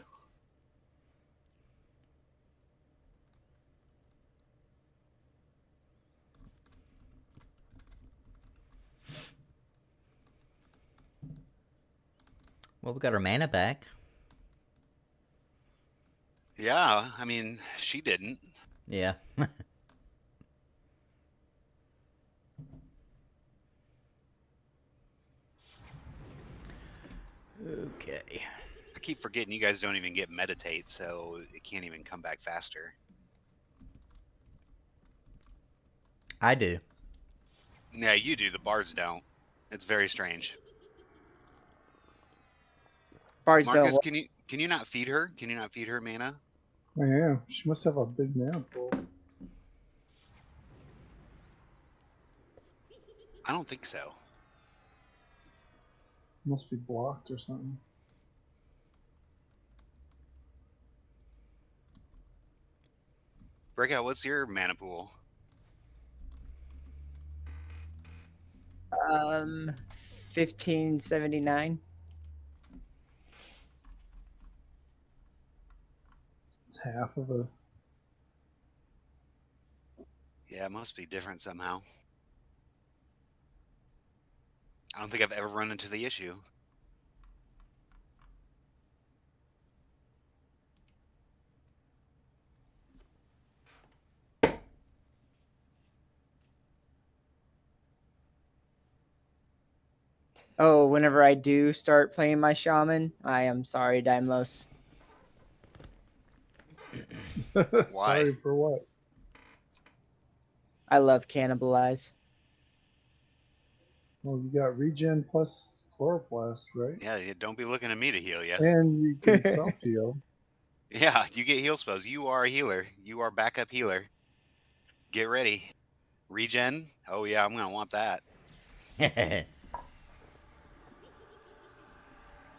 Well, we got our mana back. Yeah, I mean, she didn't. Yeah. Okay. I keep forgetting you guys don't even get meditate, so it can't even come back faster. I do. Yeah, you do. The bards don't. It's very strange. Bards Marcus, don't. can you not feed her? Can you not feed her mana? I am. She must have a big mana pool. I don't think so. Must be blocked or something. Breakout, what's your mana pool? 1579. It's half of a. Yeah, it must be different somehow. I don't think I've ever run into the issue. Oh, whenever I do start playing my shaman, I am sorry, Daimlos. Sorry for what? I love cannibalize. Well, you got regen plus chloroplast, right? Yeah, don't be looking at me to heal you. And you can self heal. Yeah, you get heal spells. You are a healer. You are backup healer. Get ready. Regen? Oh yeah, I'm gonna want that.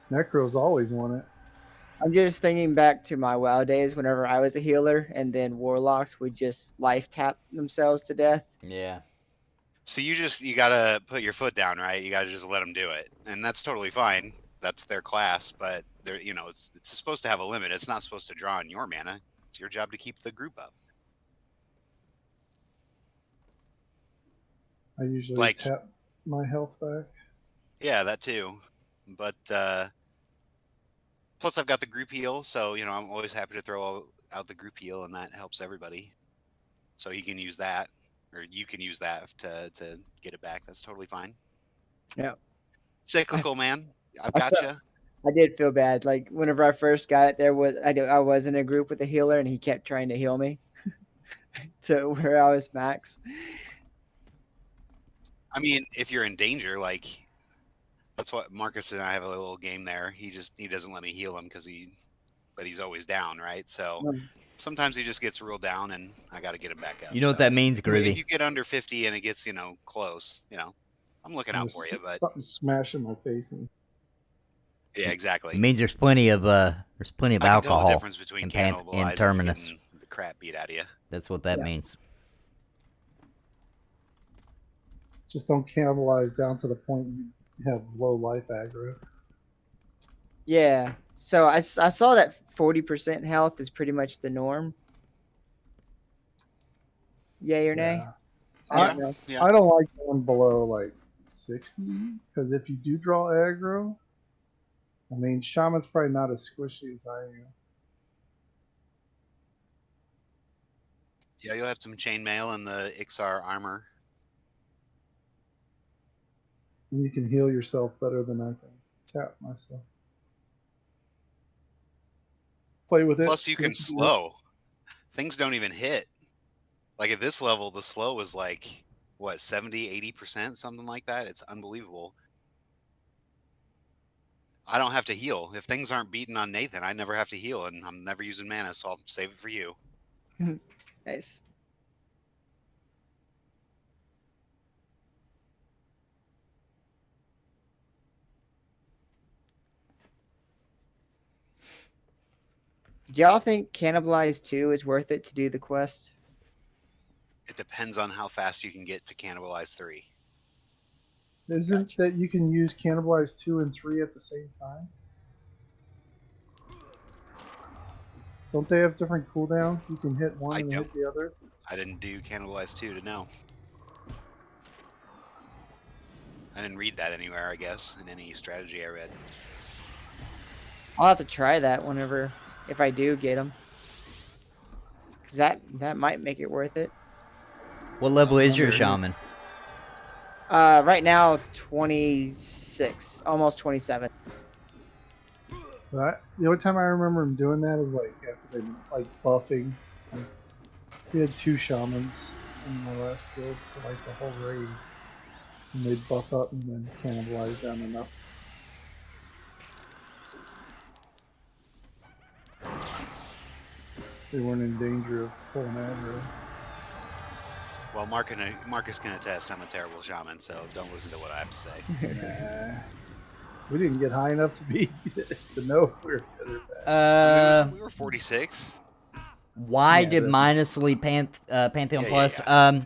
Necros always want it. I'm just thinking back to my WoW days whenever I was a healer and then warlocks would just life tap themselves to death. Yeah. So you gotta put your foot down, right? You gotta just let them do it, and that's totally fine. That's their class, but they're it's supposed to have a limit. It's not supposed to draw on your mana. It's your job to keep the group up. I usually tap my health back. Yeah, that too. But plus I've got the group heal, so I'm always happy to throw out the group heal, and that helps everybody. so he can use that, or you can use that to get it back. That's totally fine. Yeah. Cyclical, man. I've I got felt- you. I did feel bad. Like whenever I first got it, I was in a group with a healer, and he kept trying to heal me to where I was max. I mean, if you're in danger, like that's what Marcus and I have a little game there. He doesn't let me heal him but he's always down, right? So sometimes he just gets real down, and I got to get him back up. You know what that means, Groovy? If you get under 50 and it gets close, I'm looking out for you. But something smashing my face in. yeah, exactly. It means there's plenty of I can tell the alcohol difference between in cannibalizing and Terminus. getting the crap beat out of you. That's what that means. Just don't cannibalize down to the point you have low life aggro. Yeah. So I saw that 40% health is pretty much the norm. Yay or nay? Yeah. Yeah. I don't like going below like 60 because if you do draw aggro, I mean, Shaman's probably not as squishy as I am. Yeah, you'll have some chainmail and the Ixar armor. And you can heal yourself better than I can tap myself. Play with it. Plus, you can slow. Things don't even hit. Like at this level, the slow is like, what, 70, 80%, something like that? It's unbelievable. I don't have to heal. If things aren't beaten on Nathan, I never have to heal, and I'm never using mana, so I'll save it for you. Nice. Do y'all think Cannibalize 2 is worth it to do the quest? It depends on how fast you can get to Cannibalize 3. Isn't that you can use Cannibalize 2 and 3 at the same time? Don't they have different cooldowns? You can hit one and hit the other? I didn't do Cannibalize 2 to know. I didn't read that anywhere, I guess, in any strategy I read. I'll have to try that if I do get them. Because that might make it worth it. What level is your shaman? Right now, 26. Almost 27. But the only time I remember him doing that is like after they buffing. We had 2 shamans in my last guild for the whole raid. And they'd buff up and then cannibalize down enough. They weren't in danger of pulling aggro. Well, Marcus can attest I'm a terrible shaman, so don't listen to what I have to say. Nah. We didn't get high enough to know if we were good or bad. We were 46. Why did Minus lead Pantheon Plus? Yeah.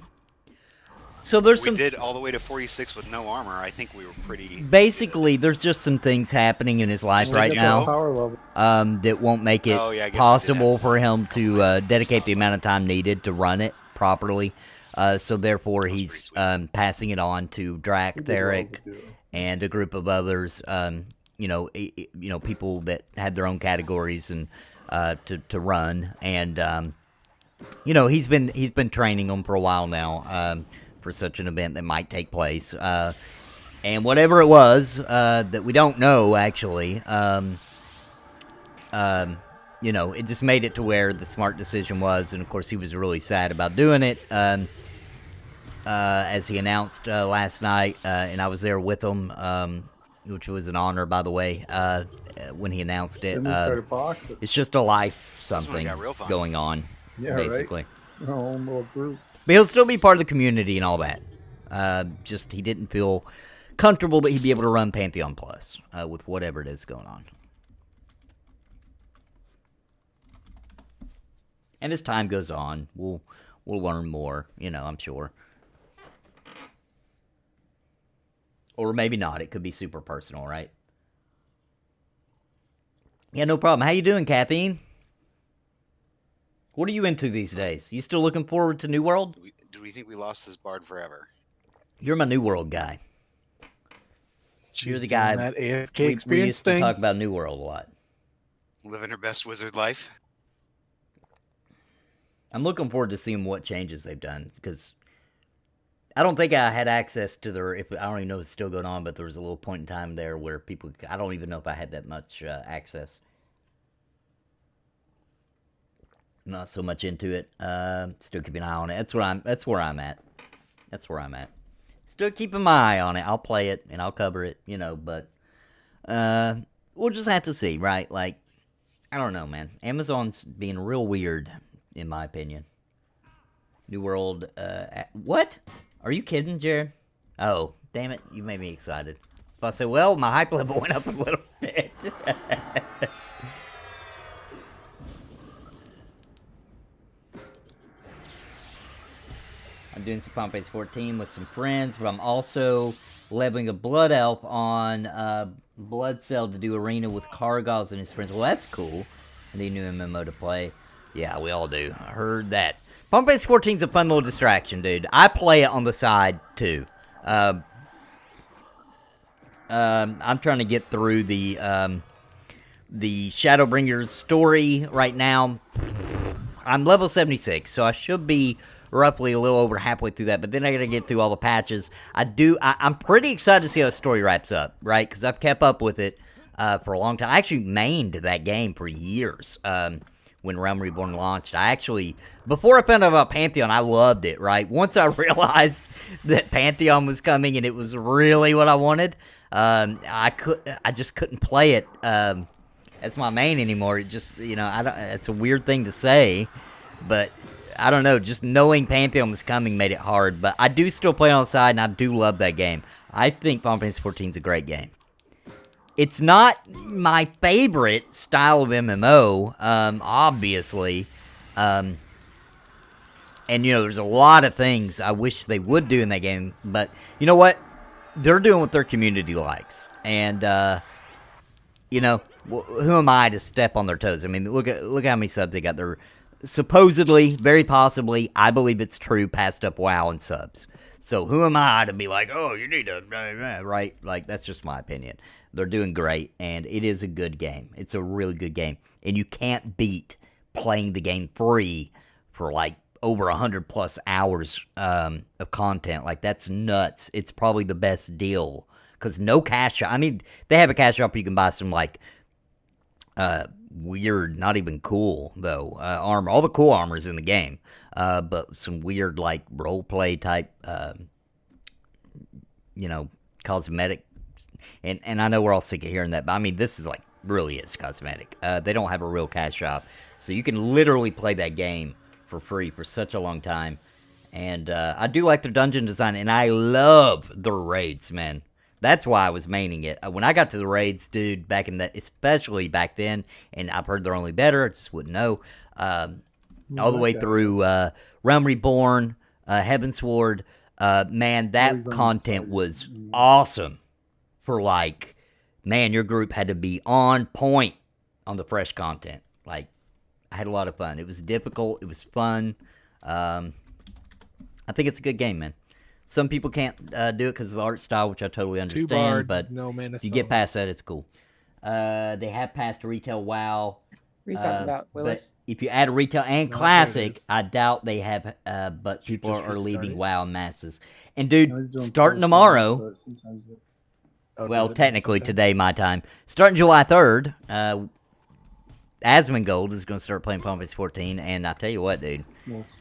So there's we did all the way to 46 with no armor. I think we were pretty. Basically, there's just some things happening in his life right now that won't make it possible for him to dedicate the amount of time needed to run it properly. So therefore, he's passing it on to Drac, Theric, and a group of others. People that had their own categories and to run. And he's been training them for a while now. For such an event that might take place. And whatever it was that we don't know, actually, it just made it to where the smart decision was, and of course he was really sad about doing it, as he announced last night, and I was there with him, which was an honor, by the way, when he announced it. It's just a life something going on, basically. Right? Our own little group. But he'll still be part of the community and all that. Just he didn't feel comfortable that he'd be able to run Pantheon Plus with whatever it is going on. And as time goes on, we'll learn more, I'm sure. Or maybe not. It could be super personal, right? Yeah, no problem. How you doing, Caffeine? What are you into these days? You still looking forward to New World? Do we think we lost this bard forever? You're my New World guy. You're the guy that AFK we experience used thing. to talk about New World a lot. Living her best wizard life. I'm looking forward to seeing what changes they've done, because I don't think I had access to their, I don't even know if it's still going on, but there was a little point in time there where people, I don't even know if I had that much access. Not so much into it. Still keeping an eye on it. That's where I'm at. That's where I'm at. Still keeping my eye on it. I'll play it and I'll cover it, you know, but we'll just have to see, right? Like, I don't know, man. Amazon's being real weird, in my opinion. New World, what? Are you kidding, Jared? Oh, damn it. You made me excited. If I say, well, my hype level went up a little bit. I'm doing some Final Fantasy 14 with some friends, but I'm also leveling a Blood Elf on Blood Cell to do Arena with Kargos and his friends. Well, that's cool. I need a new MMO to play. Yeah, we all do. I heard that. Final Fantasy 14's a fun little distraction, dude. I play it on the side, too. I'm trying to get through the Shadowbringers story right now. I'm level 76, so I should be roughly a little over halfway through that, but then I gotta get through all the patches. I'm pretty excited to see how the story wraps up, right? Because I've kept up with it for a long time. I actually mained that game for years. When Realm Reborn launched, before I found out about Pantheon, I loved it, right? Once I realized that Pantheon was coming and it was really what I wanted, I just couldn't play it as my main anymore. It just, it's a weird thing to say, but I don't know, just knowing Pantheon was coming made it hard, but I do still play on the side, and I do love that game. I think Final Fantasy 14 is a great game. It's not my favorite style of MMO, obviously. And, there's a lot of things I wish they would do in that game. But, you know what? They're doing what their community likes. And, who am I to step on their toes? I mean, look how many subs they got. They're supposedly, very possibly, I believe it's true, passed up WoW and subs. So who am I to be like, oh, you need to, right? Like, that's just my opinion. They're doing great, and it is a good game. It's a really good game. And you can't beat playing the game free for, like, over 100+ hours of content. Like, that's nuts. It's probably the best deal. Because no cash shop. I mean, they have a cash shop where you can buy some, like, weird, not even cool, though, armor. All the cool armor's in the game. But some weird, like, role-play type, cosmetic. And I know we're all sick of hearing that, but I mean, this is like, really is cosmetic. They don't have a real cash shop, so you can literally play that game for free for such a long time. And I do like their dungeon design, and I love the raids, man. That's why I was maining it. When I got to the raids, dude, especially back then, and I've heard they're only better, I just wouldn't know, all the way through Realm Reborn, Heavensward, man, that content was awesome. For like, man, your group had to be on point on the fresh content. Like, I had a lot of fun. It was difficult. It was fun. I think it's a good game, man. Some people can't do it because of the art style, which I totally understand. 2 bards, but no if you get past that, it's cool. They have passed retail WoW. What are you talking about, Willis? If you add a retail and classic, I doubt they have, but people are leaving WoW in masses. And dude, starting tomorrow... Well, technically today, my time. Starting July 3rd, Asmongold is going to start playing Final Fantasy 14, and I tell you what, dude.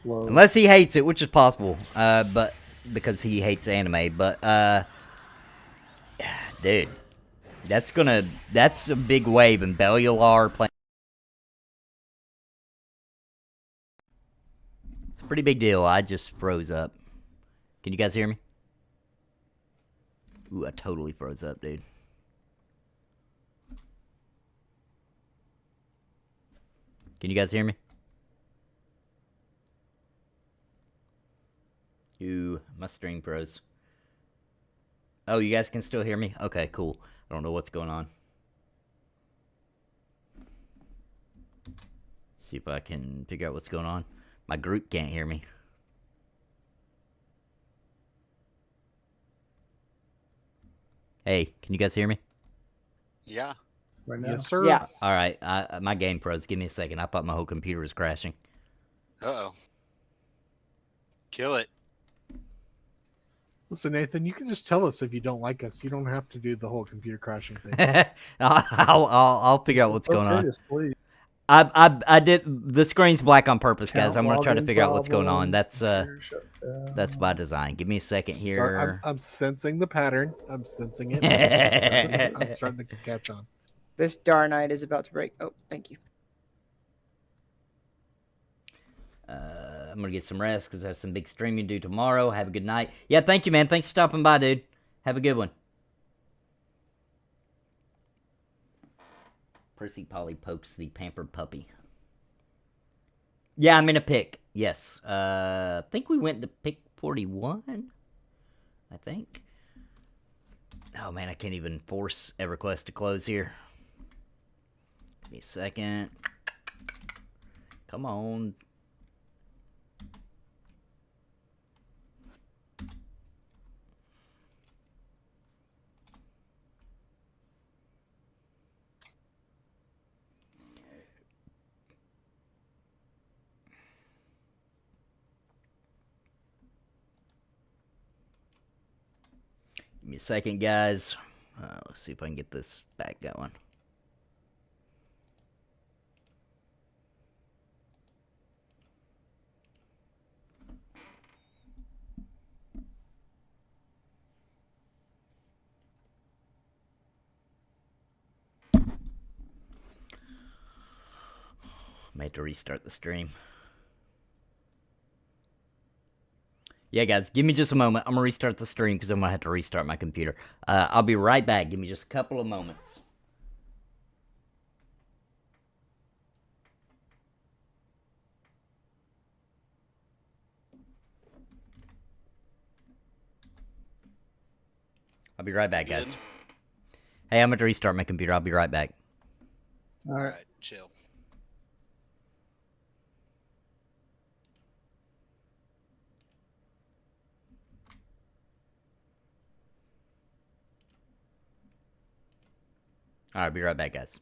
Unless he hates it, which is possible, but because he hates anime, but, dude, that's a big wave, and Bellular playing. It's a pretty big deal. I just froze up. Can you guys hear me? Ooh, I totally froze up, dude. Can you guys hear me? Ooh, my stream froze. Oh, you guys can still hear me? Okay, cool. I don't know what's going on. See if I can figure out what's going on. My group can't hear me. Hey, can you guys hear me? Yeah. Right now? Yes, sir. Yeah. All right, my game froze. Give me a second. I thought my whole computer was crashing. Uh-oh. Kill it. Listen, Nathan, you can just tell us if you don't like us. You don't have to do the whole computer crashing thing. I'll figure out what's going on. To sleep. I did the screen's black on purpose, guys. I'm gonna try to login figure out what's going on. problems, computer shuts down. That's by design. Give me a second here. I'm sensing the pattern. I'm sensing it. I'm starting to catch on. This Darnite is about to break. Oh, thank you. I'm gonna get some rest because I have some big streaming due tomorrow. Have a good night. Yeah, thank you, man. Thanks for stopping by, dude. Have a good one. Percy Polly pokes the pampered puppy. Yeah, I'm in a pick. Yes. I think we went to pick 41. I think. Oh man, I can't even force EverQuest to close here. Give me a second. Come on. Give me a second, guys. Let's see if I can get this back going. May have to restart the stream. Yeah, guys, give me just a moment. I'm going to restart the stream because I'm going to have to restart my computer. I'll be right back. Give me just a couple of moments. I'll be right back, guys. Hey, I'm going to restart my computer. I'll be right back. All right, chill. All right, be right back, guys.